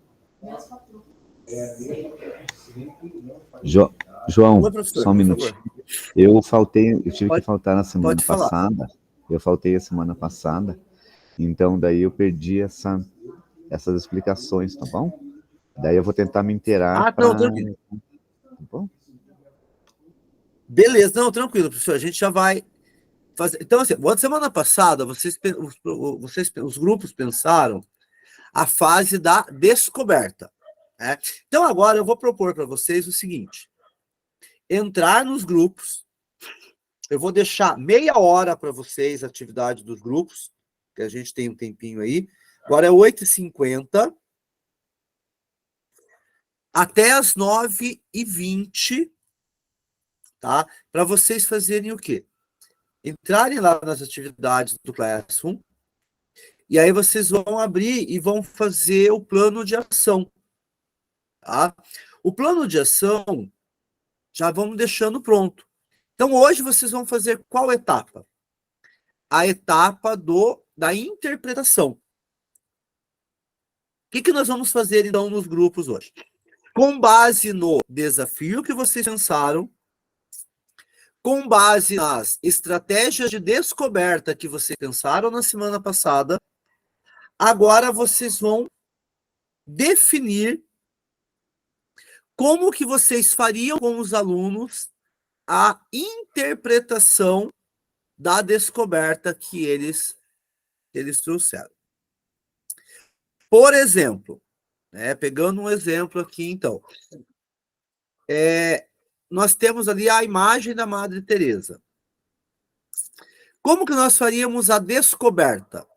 João,
Oi, professor,
só um minutinho. Eu tive que faltar na semana passada. Eu faltei a semana passada. Então, daí eu perdi essas explicações, tá bom? Daí eu vou tentar me inteirar.
Tá bom? Beleza, não, tranquilo, professor, a gente já vai fazer. Então, assim, semana passada, os grupos pensaram a fase da descoberta, né? Então, agora eu vou propor para vocês o seguinte: entrar nos grupos, eu vou deixar meia hora para vocês a atividade dos grupos, que a gente tem um tempinho aí. Agora é 8h50, até as 9h20, tá? Para vocês fazerem o quê? Entrarem lá nas atividades do Classroom, e aí vocês vão abrir e vão fazer o plano de ação, tá? O plano de ação já vamos deixando pronto. Então, hoje vocês vão fazer qual etapa? A etapa da interpretação. O que nós vamos fazer, então, nos grupos hoje? Com base no desafio que vocês pensaram, com base nas estratégias de descoberta que vocês pensaram na semana passada, agora vocês vão definir como que vocês fariam com os alunos a interpretação da descoberta que eles trouxeram. Por exemplo, pegando um exemplo aqui, então, nós temos ali a imagem da Madre Teresa. Como que nós faríamos a descoberta?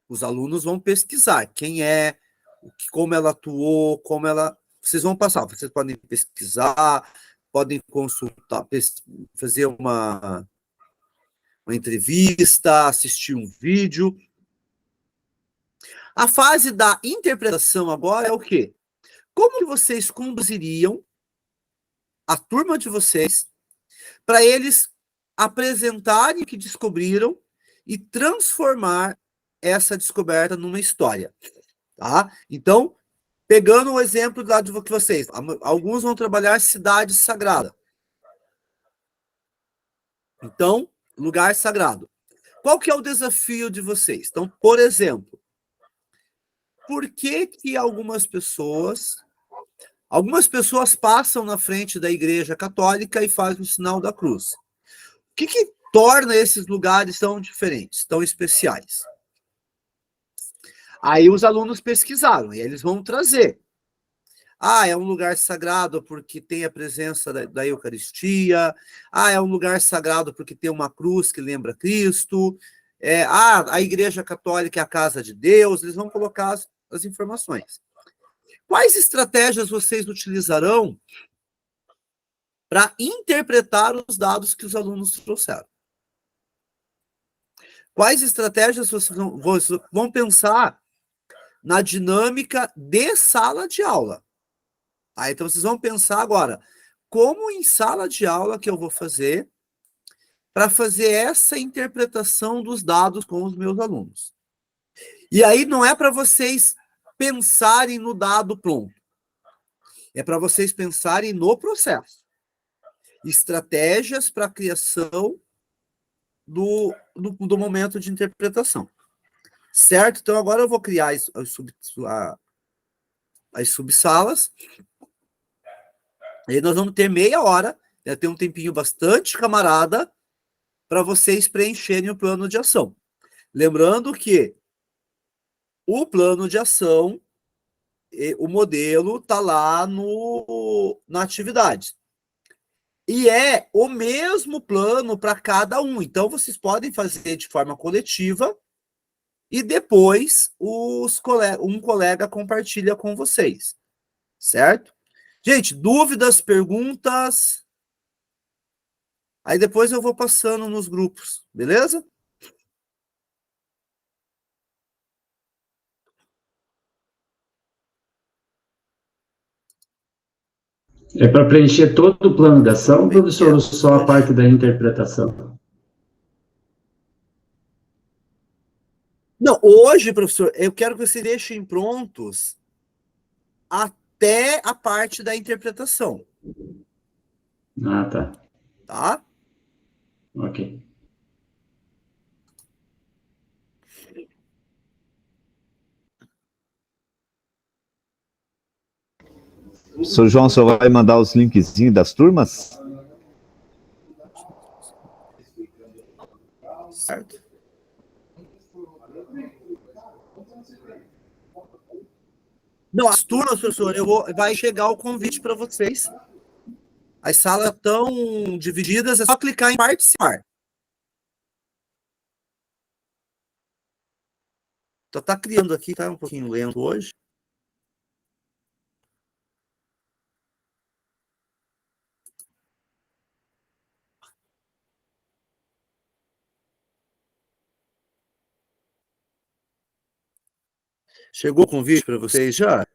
Os alunos vão pesquisar quem é, como ela atuou, como ela... Vocês vão passar, vocês podem pesquisar, podem consultar, fazer uma entrevista, assistir um vídeo. A fase da interpretação agora é o quê? Como que vocês conduziriam a turma de vocês para eles apresentarem o que descobriram e transformar essa descoberta numa história, tá? Então, pegando o exemplo lá de vocês, alguns vão trabalhar cidade sagrada. Então, lugar sagrado. Qual que é o desafio de vocês? Então, por exemplo, por que algumas pessoas passam na frente da Igreja Católica e fazem o sinal da cruz? O que torna esses lugares tão diferentes, tão especiais? Aí os alunos pesquisaram, e eles vão trazer. É um lugar sagrado porque tem a presença da Eucaristia. É um lugar sagrado porque tem uma cruz que lembra Cristo. A Igreja Católica é a casa de Deus. Eles vão colocar as informações. Quais estratégias vocês utilizarão para interpretar os dados que os alunos trouxeram? Quais estratégias vocês vão pensar na dinâmica de sala de aula? Então, vocês vão pensar agora, como em sala de aula que eu vou fazer para fazer essa interpretação dos dados com os meus alunos? E aí não é para vocês pensarem no dado pronto. É para vocês pensarem no processo. Estratégias para a criação do momento de interpretação. Certo? Então, agora eu vou criar as subsalas. Aí nós vamos ter meia hora, ter um tempinho bastante camarada, para vocês preencherem o plano de ação. Lembrando que o plano de ação, o modelo está lá na atividade. E é o mesmo plano para cada um. Então, vocês podem fazer de forma coletiva e depois um colega compartilha com vocês. Certo? Gente, dúvidas, perguntas? Aí depois eu vou passando nos grupos, beleza?
É para preencher todo o plano de ação, professor, ou só a parte da interpretação?
Não, hoje, professor, eu quero que vocês deixem prontos até a parte da interpretação.
Tá.
Tá?
Ok.
Sr. João, o senhor vai mandar os linkzinhos das turmas?
certo? Não, as turmas, professor, vai chegar o convite para vocês. As salas estão divididas, é só clicar em participar. Tá criando aqui, tá um pouquinho lento hoje. Chegou o convite para vocês já?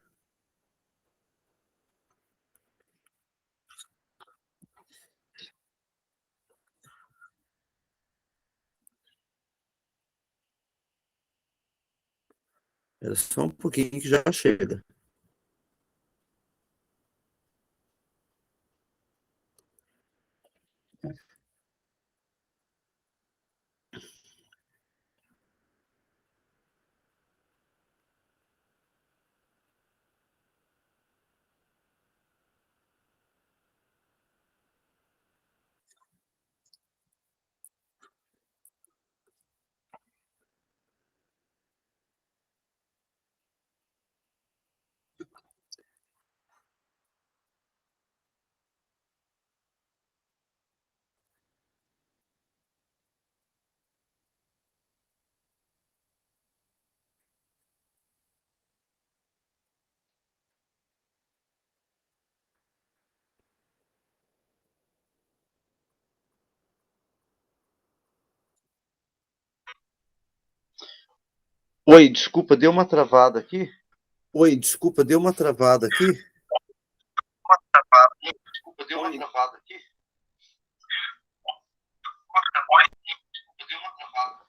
É só um pouquinho que já chega. Oi, desculpa, deu uma travada aqui? Oi, desculpa, deu uma travada aqui? Desculpa, deu uma travada aqui? Deu uma travada.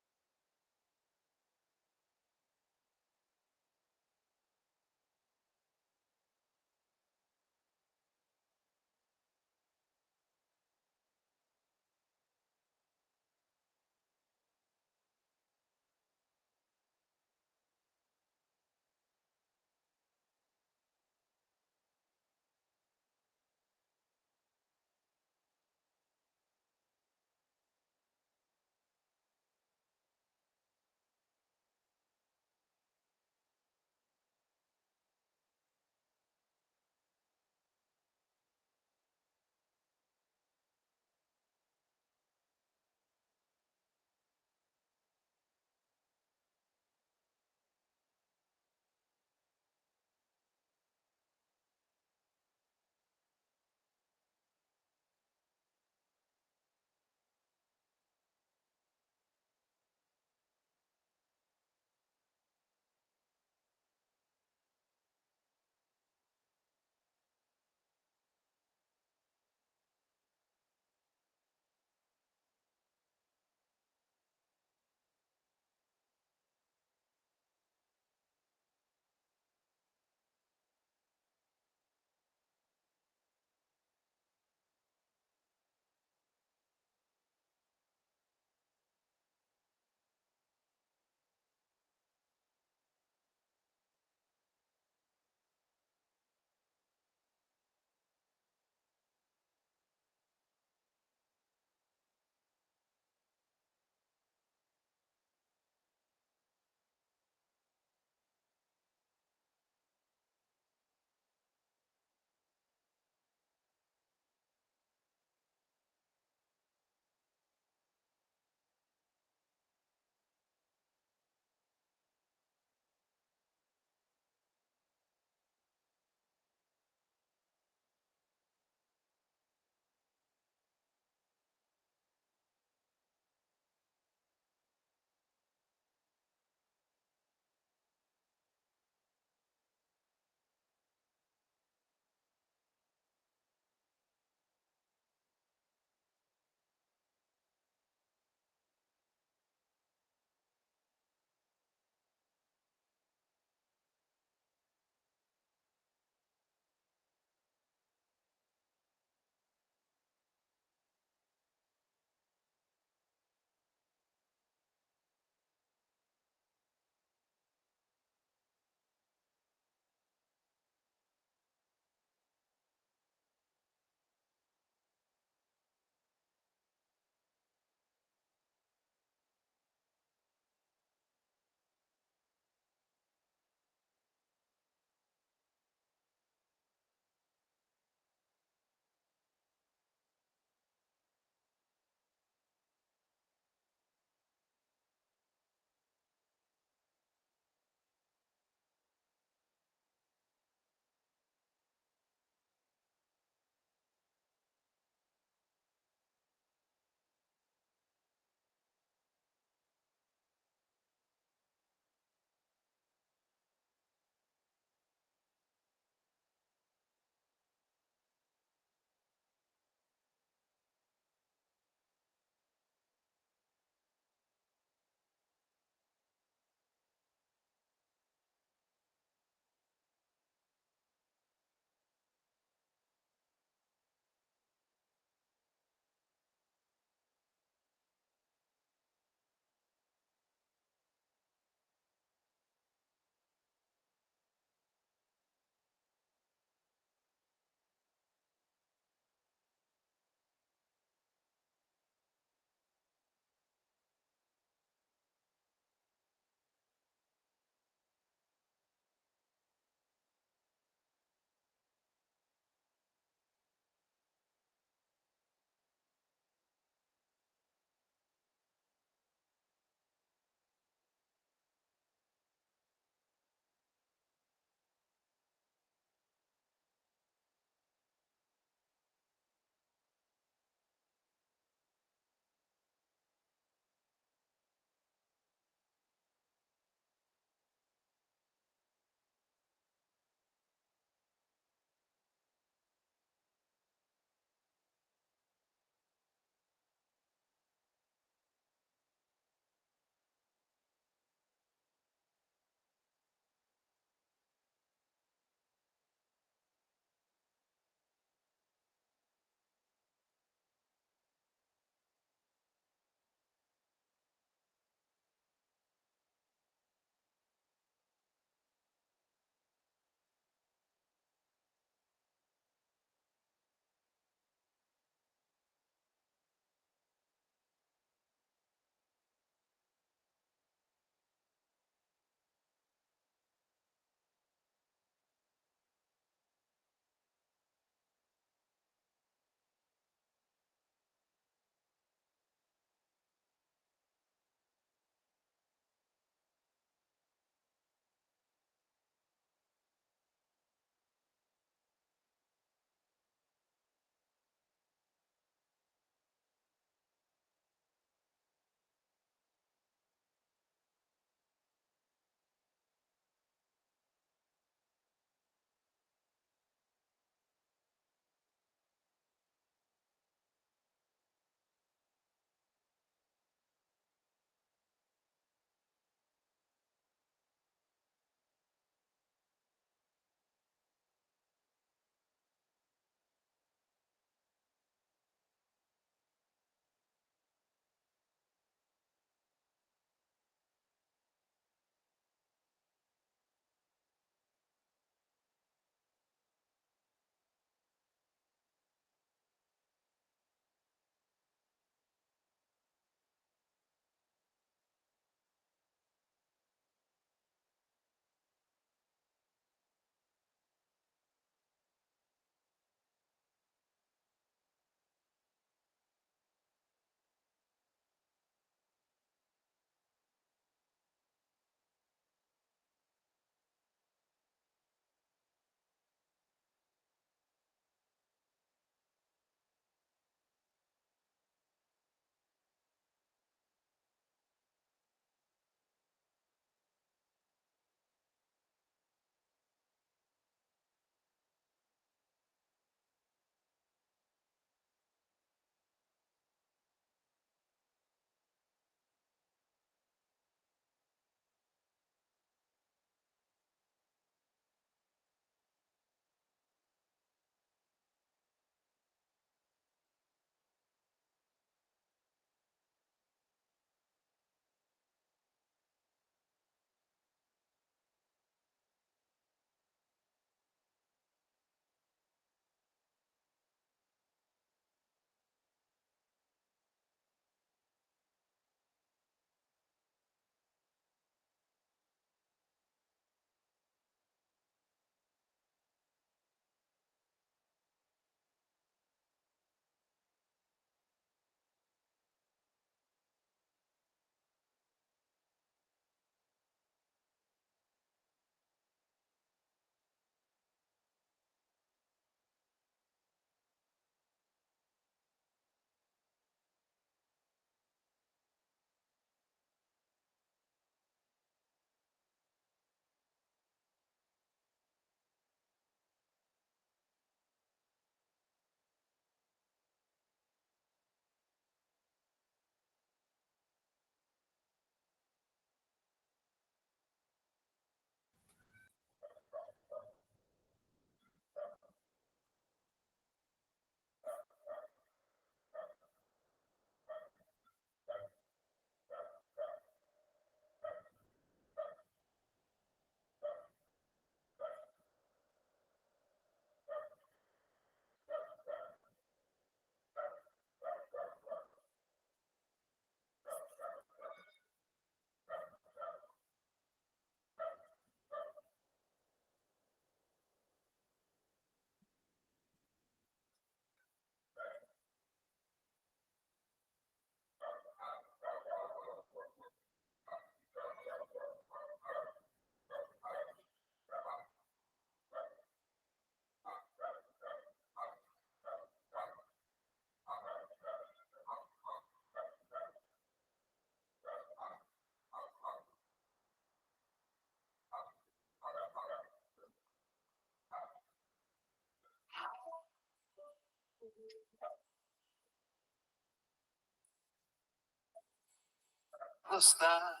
Está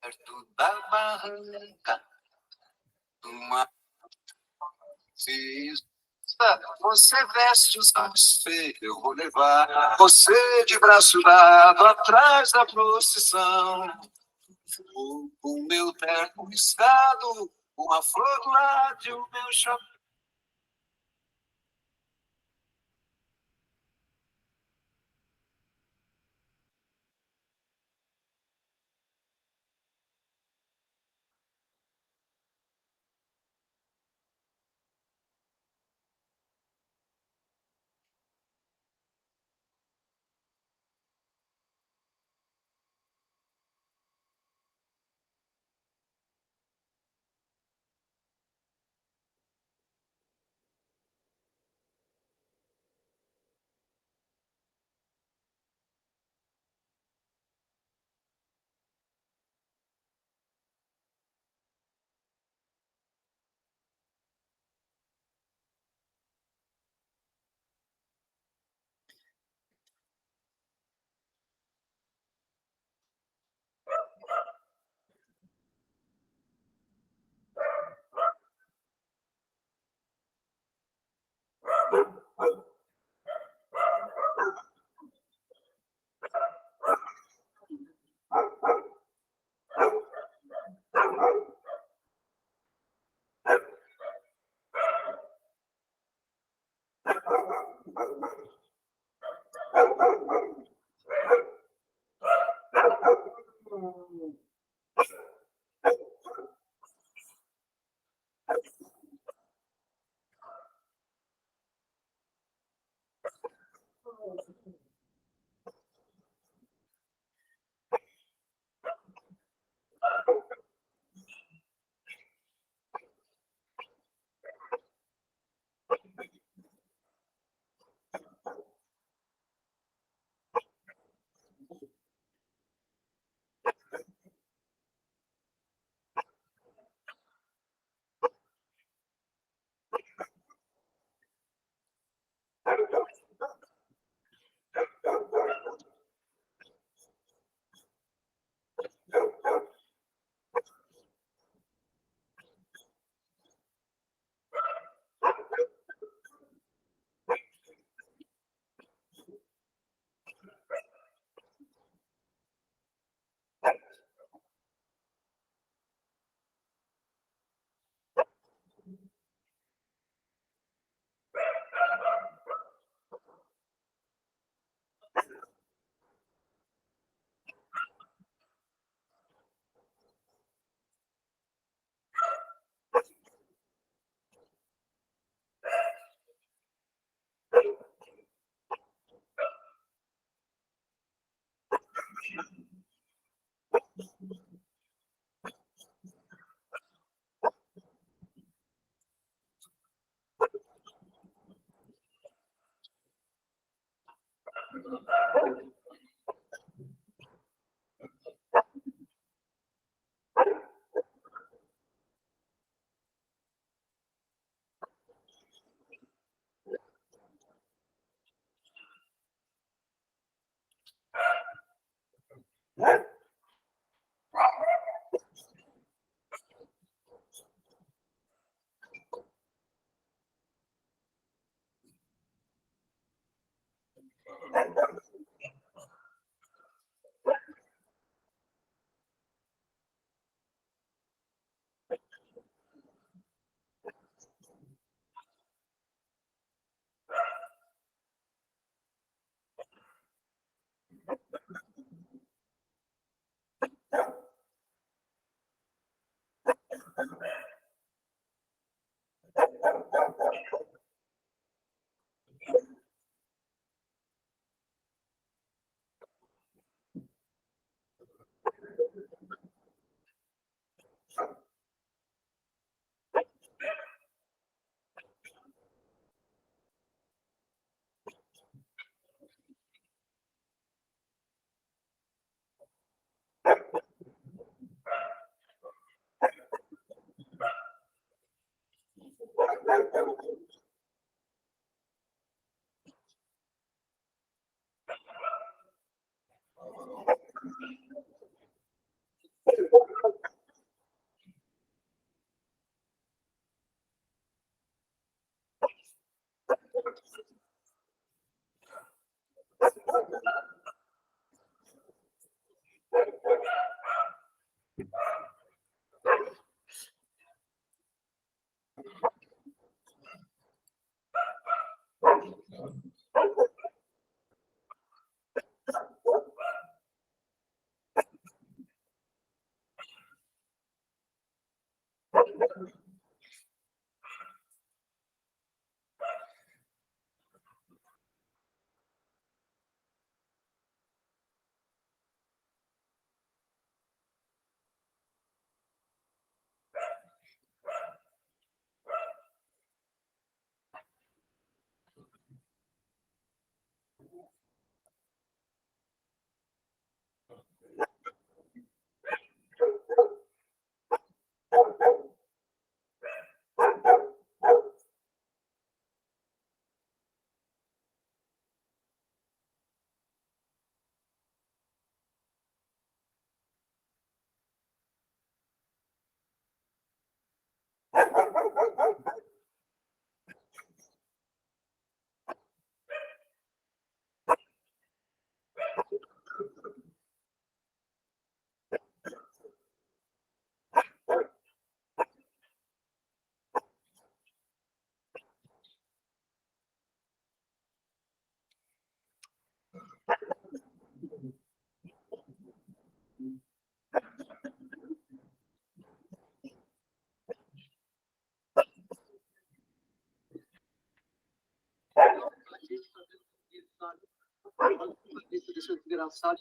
perto da barranca, uma se você veste os sacos feios, eu vou levar você de braço dado atrás da procissão. O meu terno riscado, uma flor do lado e o meu chapéu. Deixa eu desgraçado.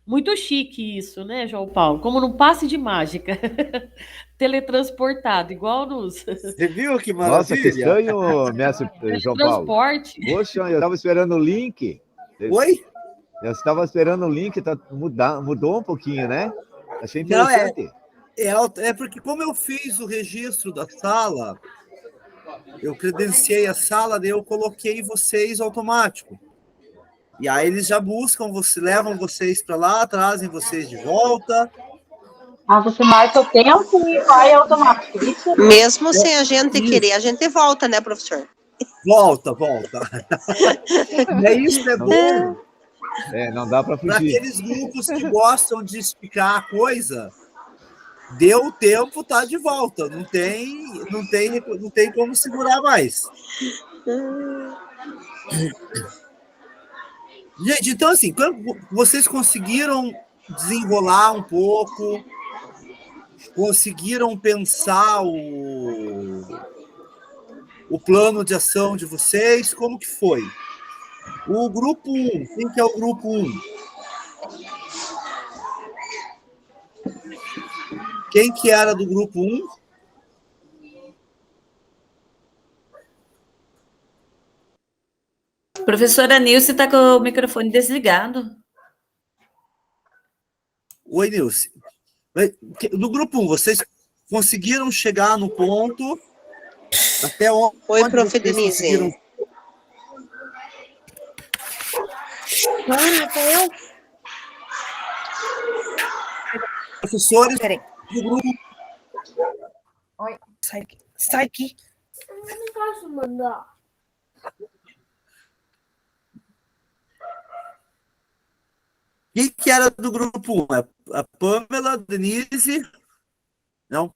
Muito chique isso, né, João Paulo? Como num passe de mágica. Teletransportado, igual nos
Você viu que
Nossa, que
maravilha?
estranho, mestre João Paulo.
teletransporte.
Poxa, eu estava esperando o link.
Oi?
Eu estava esperando o link, mudou um pouquinho, né? Achei
Não,
interessante.
é porque como eu fiz o registro da sala, eu credenciei a sala, daí eu coloquei vocês automático. E aí eles já buscam, levam vocês para lá, trazem vocês de volta.
Ah, você marca o tempo e vai automático. Isso
Mesmo sem a gente querer, a gente volta, né, professor?
Volta. Isso é bom
Não dá para
para
fugir.
aqueles grupos que gostam de explicar a coisa. Deu tempo, tá de volta. Não tem como segurar mais. Gente, então assim, quando vocês conseguiram desenrolar um pouco, conseguiram pensar o plano de ação de vocês, como que foi? O grupo 1, quem que é o grupo 1? Quem que era do grupo 1?
Professora Nilce está com o microfone desligado.
Oi, Nilce. Do grupo 1, vocês conseguiram chegar no ponto até onde?
Oi, prof. Denise.
Rafael?
Professores
Peraí.
do grupo.
Oi.
Sai aqui.
Eu não posso mandar.
Quem que era do grupo 1? A Pamela, a Denise? Não?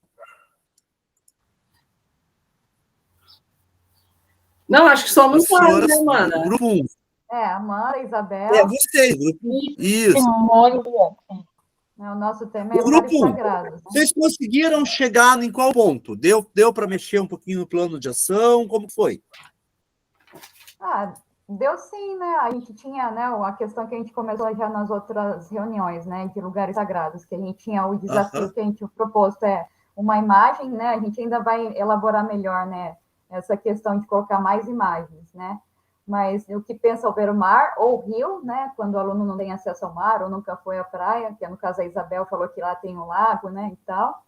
Não, acho que somos nós,
Senhoras,
né, mana?
grupo 1.
Amanda, Isabel.
Vocês, grupo 1. Isso.
O nosso tema é
O grupo 1.
sagrados. Né?
Vocês conseguiram chegar em qual ponto? Deu para mexer um pouquinho no plano de ação? Como foi?
Deu sim, né? A gente tinha, né, a questão que a gente começou já nas outras reuniões, né, de lugares sagrados, que a gente tinha o desafio que a gente proposto uma imagem, né? A gente ainda vai elaborar melhor, né, essa questão de colocar mais imagens, né? Mas o que pensa ao ver o mar ou o rio, né? Quando o aluno não tem acesso ao mar ou nunca foi à praia, que no caso a Isabel falou que lá tem um lago, né, e tal,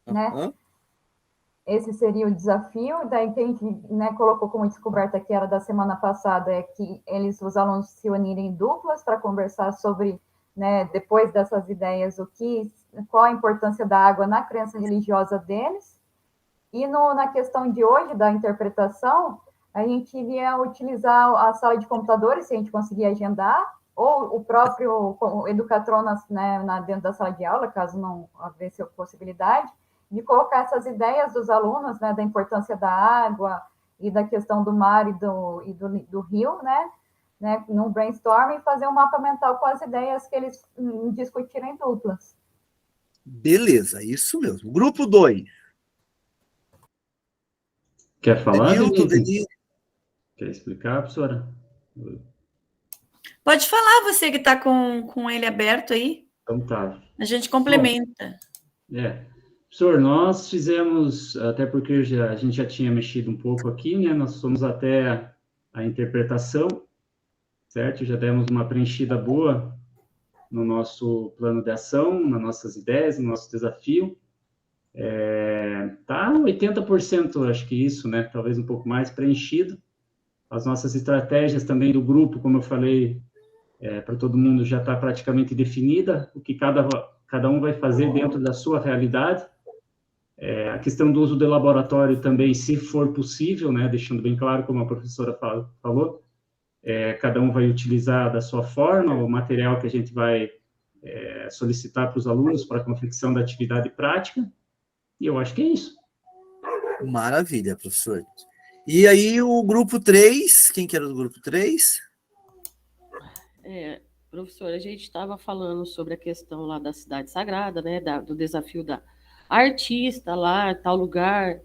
né? Esse seria o desafio. Daí que a gente, né, colocou como descoberta que era da semana passada é que os alunos se unirem em duplas para conversar sobre, né, depois dessas ideias, qual a importância da água na crença religiosa deles. E na questão de hoje, da interpretação, a gente iria utilizar a sala de computadores, se a gente conseguir agendar, ou o próprio Educatron, né, dentro da sala de aula, caso não houvesse possibilidade, de colocar essas ideias dos alunos, né, da importância da água e da questão do mar e do rio, né, num brainstorming, e fazer um mapa mental com as ideias que eles discutiram em duplas.
Beleza, isso mesmo. Grupo 2.
Quer falar,
Denise?
Quer explicar, professora?
Pode falar, você que está com ele aberto aí.
Então tá.
A gente complementa.
Professor, nós fizemos, até porque a gente já tinha mexido um pouco aqui, né? Nós fomos até a interpretação, certo? Já demos uma preenchida boa no nosso plano de ação, nas nossas ideias, no nosso desafio. Tá 80%, acho que isso, né? Talvez um pouco mais preenchido. As nossas estratégias também do grupo, como eu falei, para todo mundo já está praticamente definida, o que cada um vai fazer dentro da sua realidade. A questão do uso do laboratório também, se for possível, né? Deixando bem claro, como a professora falou, cada um vai utilizar da sua forma o material que a gente vai solicitar para os alunos para a confecção da atividade prática. E eu acho que é isso.
Maravilha, professor. E aí o grupo 3, quem que era do grupo 3?
Professor, a gente estava falando sobre a questão lá da cidade sagrada, né, do desafio da artista lá, tal lugar.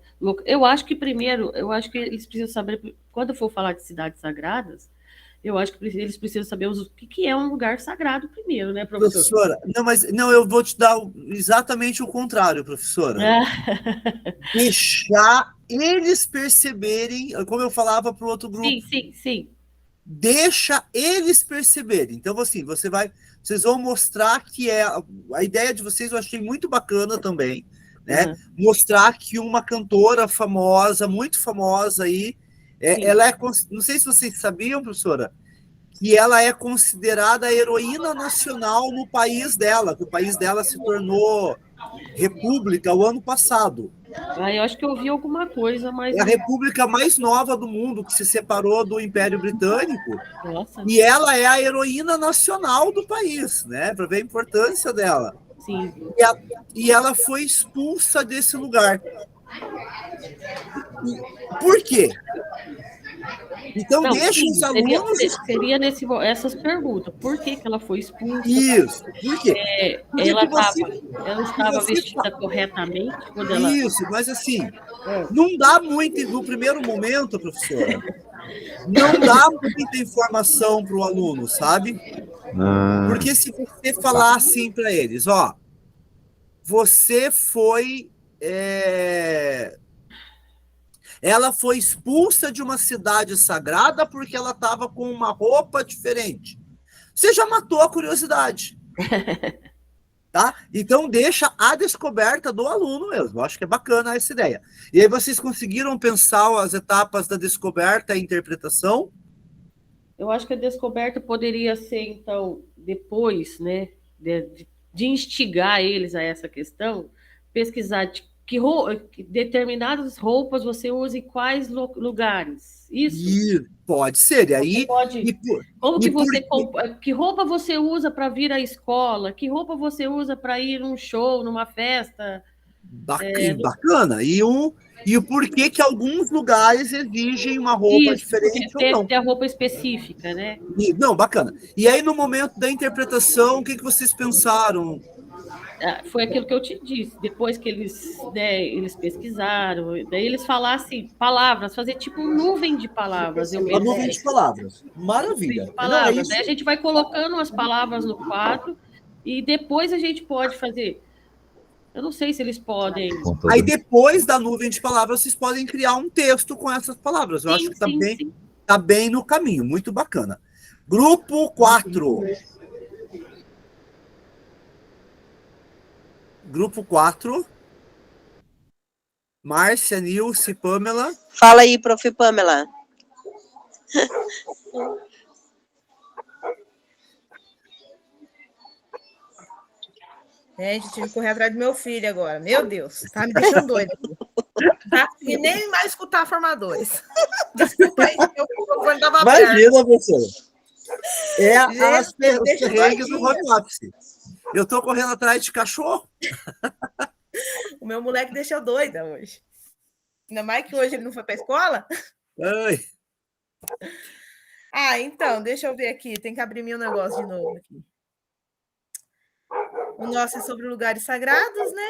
Eu acho que primeiro, eles precisam saber, quando for falar de cidades sagradas, eu acho que eles precisam saber o que é um lugar sagrado primeiro, né, professor?
Professora, não, eu vou te dar exatamente o contrário, professora. Deixar eles perceberem, como eu falava para o outro grupo.
Sim.
Deixa eles perceberem. Então, assim, vocês vão mostrar que a ideia de vocês eu achei muito bacana também, né? Mostrar que uma cantora famosa, muito famosa aí, ela não sei se vocês sabiam, professora, que ela é considerada a heroína nacional no país dela, que o país dela se tornou república o ano passado.
Eu acho que eu vi alguma coisa, mas...
É a república mais nova do mundo, que se separou do Império Britânico.
Nossa.
E ela é a heroína nacional do país, né? Para ver a importância dela.
Sim.
E ela foi expulsa desse lugar. Por quê? Então, deixa os alunos...
Seria essas perguntas. Por que ela foi expulsa?
Isso. Por quê?
Ela estava vestida corretamente quando ela...
Isso, mas assim, não dá muito... No primeiro momento, professora, não dá muita informação para o aluno, sabe? Porque se você falar assim para eles, ó, você foi... Ela foi expulsa de uma cidade sagrada porque ela estava com uma roupa diferente. Você já matou a curiosidade. Tá? Então, deixa a descoberta do aluno mesmo. Eu acho que é bacana essa ideia. E aí, vocês conseguiram pensar as etapas da descoberta e interpretação?
Eu acho que a descoberta poderia ser, então, depois, né, de instigar eles a essa questão, pesquisar que determinadas roupas você usa em quais lugares. Isso?
Pode ser. E aí,
que roupa você usa para vir à escola? Que roupa você usa para ir num show, numa festa?
Bacana. E o porquê que alguns lugares exigem uma roupa diferente ou não.
Ter a roupa específica, né?
Não, bacana. E aí, no momento da interpretação, o que vocês pensaram?
Foi aquilo que eu te disse. Depois que eles pesquisaram, daí eles falassem palavras, fazer tipo uma nuvem de palavras.
Uma nuvem de palavras. Maravilha.
Palavras. Daí a gente vai colocando as palavras no quadro e depois a gente pode fazer... Eu não sei se eles podem...
Aí depois da nuvem de palavras, vocês podem criar um texto com essas palavras. Eu acho que está bem no caminho. Muito bacana. Grupo 4. Grupo 4. Márcia, Nilce, Pamela.
Fala aí, prof. Pamela.
Gente, tive que correr atrás do meu filho agora. Meu Deus, tá me deixando doida. Tá? E nem mais escutar formadores. Desculpa aí, meu microfone estava aberto.
Imagina, professora. Os perrengues do home office. Eu estou correndo atrás de cachorro.
O meu moleque deixou doida hoje. Ainda mais que hoje ele não foi para a escola.
Ai.
Então, deixa eu ver aqui. Tem que abrir meu negócio de novo aqui. O nosso é sobre lugares sagrados, né?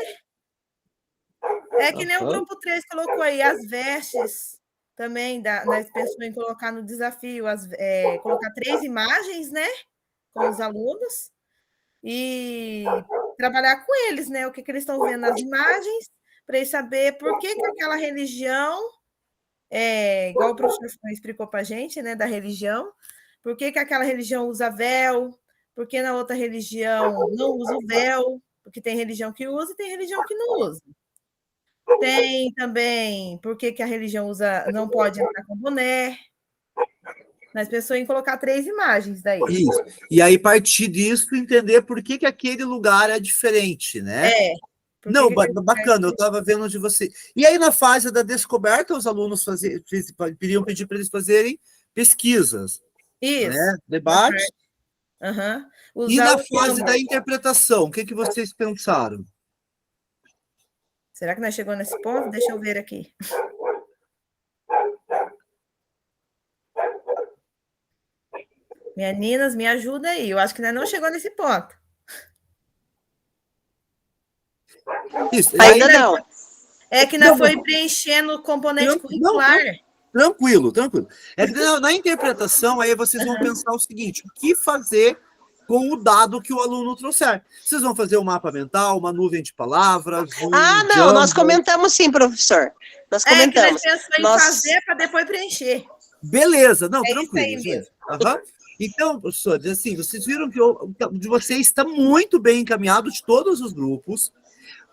É que nem o grupo 3 colocou aí, as vestes também, pensou em colocar no desafio, colocar 3 imagens, né? Com os alunos. E trabalhar com eles, né? O que eles estão vendo nas imagens, para eles saber por que aquela religião, igual o professor explicou para a gente, né? Da religião, por que aquela religião usa véu, por que na outra religião não usa o véu, porque tem religião que usa e tem religião que não usa. Tem também por que a religião não pode entrar com boné. Mas pensou em colocar 3 imagens daí.
Isso. E aí, partir disso, entender por que aquele lugar é diferente, né? Não, bacana, eu estava vendo de você. E aí, na fase da descoberta, os alunos queriam pedir para eles fazerem pesquisas.
Isso.
Né? Debate.
Uhum.
E na fase da interpretação, o que vocês pensaram?
Será que nós chegamos nesse ponto? Deixa eu ver aqui. Meninas, me ajuda aí. Eu acho que ainda não chegou nesse ponto.
Isso. Ainda não.
É que nós foi preenchendo o componente curricular.
Tranquilo, tranquilo. Na interpretação, aí vocês vão pensar o seguinte: o que fazer com o dado que o aluno trouxer? Vocês vão fazer um mapa mental, uma nuvem de palavras?
Não, nós comentamos sim, professor. Nós comentamos.
Que nós pensamos em fazer para depois preencher.
Beleza, não, tranquilo.
Isso aí mesmo.
Então, professores, assim, vocês viram que de vocês está muito bem encaminhado de todos os grupos.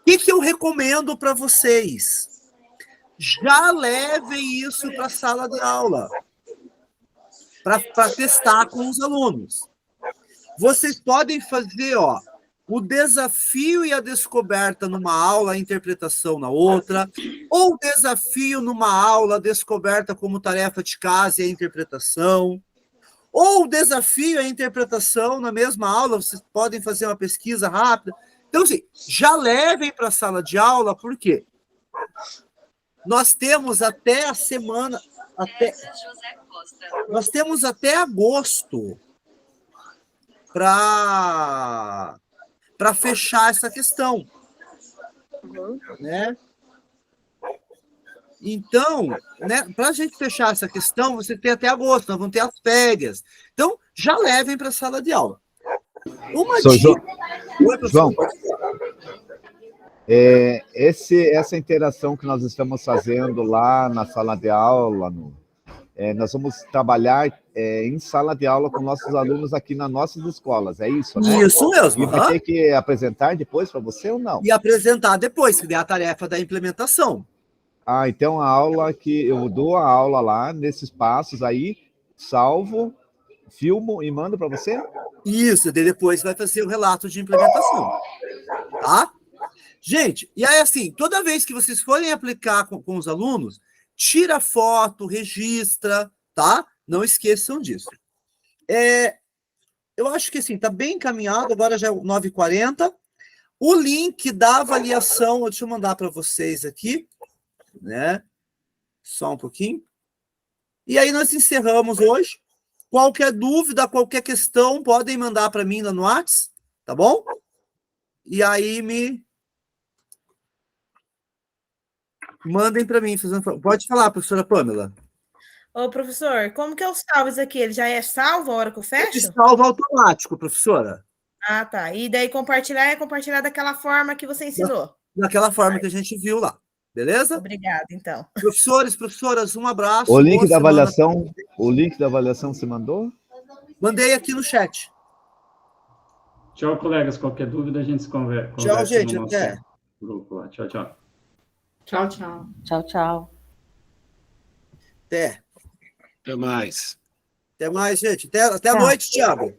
O que eu recomendo para vocês? Já levem isso para a sala de aula, para testar com os alunos. Vocês podem fazer, o desafio e a descoberta numa aula, a interpretação na outra, ou o desafio numa aula, a descoberta como tarefa de casa e a interpretação, ou o desafio e a interpretação na mesma aula, vocês podem fazer uma pesquisa rápida. Então, assim, já levem para a sala de aula, por quê? Nós temos até a semana... Nós temos até agosto para fechar essa questão. Né? Então, né, para a gente fechar essa questão, você tem até agosto, nós vamos ter as férias. Então, já levem para a sala de aula. Uma dica...
João, essa interação que nós estamos fazendo lá na sala de aula, nós vamos trabalhar em sala de aula com nossos alunos aqui nas nossas escolas, é isso, né?
Isso mesmo.
E vai ter que apresentar depois para você ou não?
E apresentar depois, que é a tarefa da implementação.
Então a aula que eu dou a aula lá, nesses passos aí, salvo, filmo e mando para você?
Isso, depois vai fazer o relato de implementação. Tá? Gente, e aí assim, toda vez que vocês forem aplicar com os alunos, tira foto, registra, tá? Não esqueçam disso. Eu acho que assim, tá bem encaminhado, agora já é 9h40. O link da avaliação, deixa eu mandar para vocês aqui, né? Só um pouquinho. E aí nós encerramos hoje. Qualquer dúvida, qualquer questão, podem mandar para mim lá no WhatsApp, tá bom? E aí mandem para mim. Pode falar, professora Pamela.
Ô, professor, como que eu salvo isso aqui? Ele já é salvo a hora que eu fecho?
Ele salva automático, professora.
Ah, tá. E daí compartilhar é compartilhar daquela forma que você ensinou?
Daquela forma que a gente viu lá. Beleza?
Obrigada, então.
Professores, professoras, um abraço.
O link da avaliação, você mandou?
Mandei aqui no chat.
Tchau, colegas. Qualquer dúvida, a gente se conversa.
Tchau, gente. Até.
Grupo lá. Tchau, tchau.
Tchau, tchau.
Tchau, tchau.
Até.
Até mais.
Até mais, gente. Até a noite, Thiago.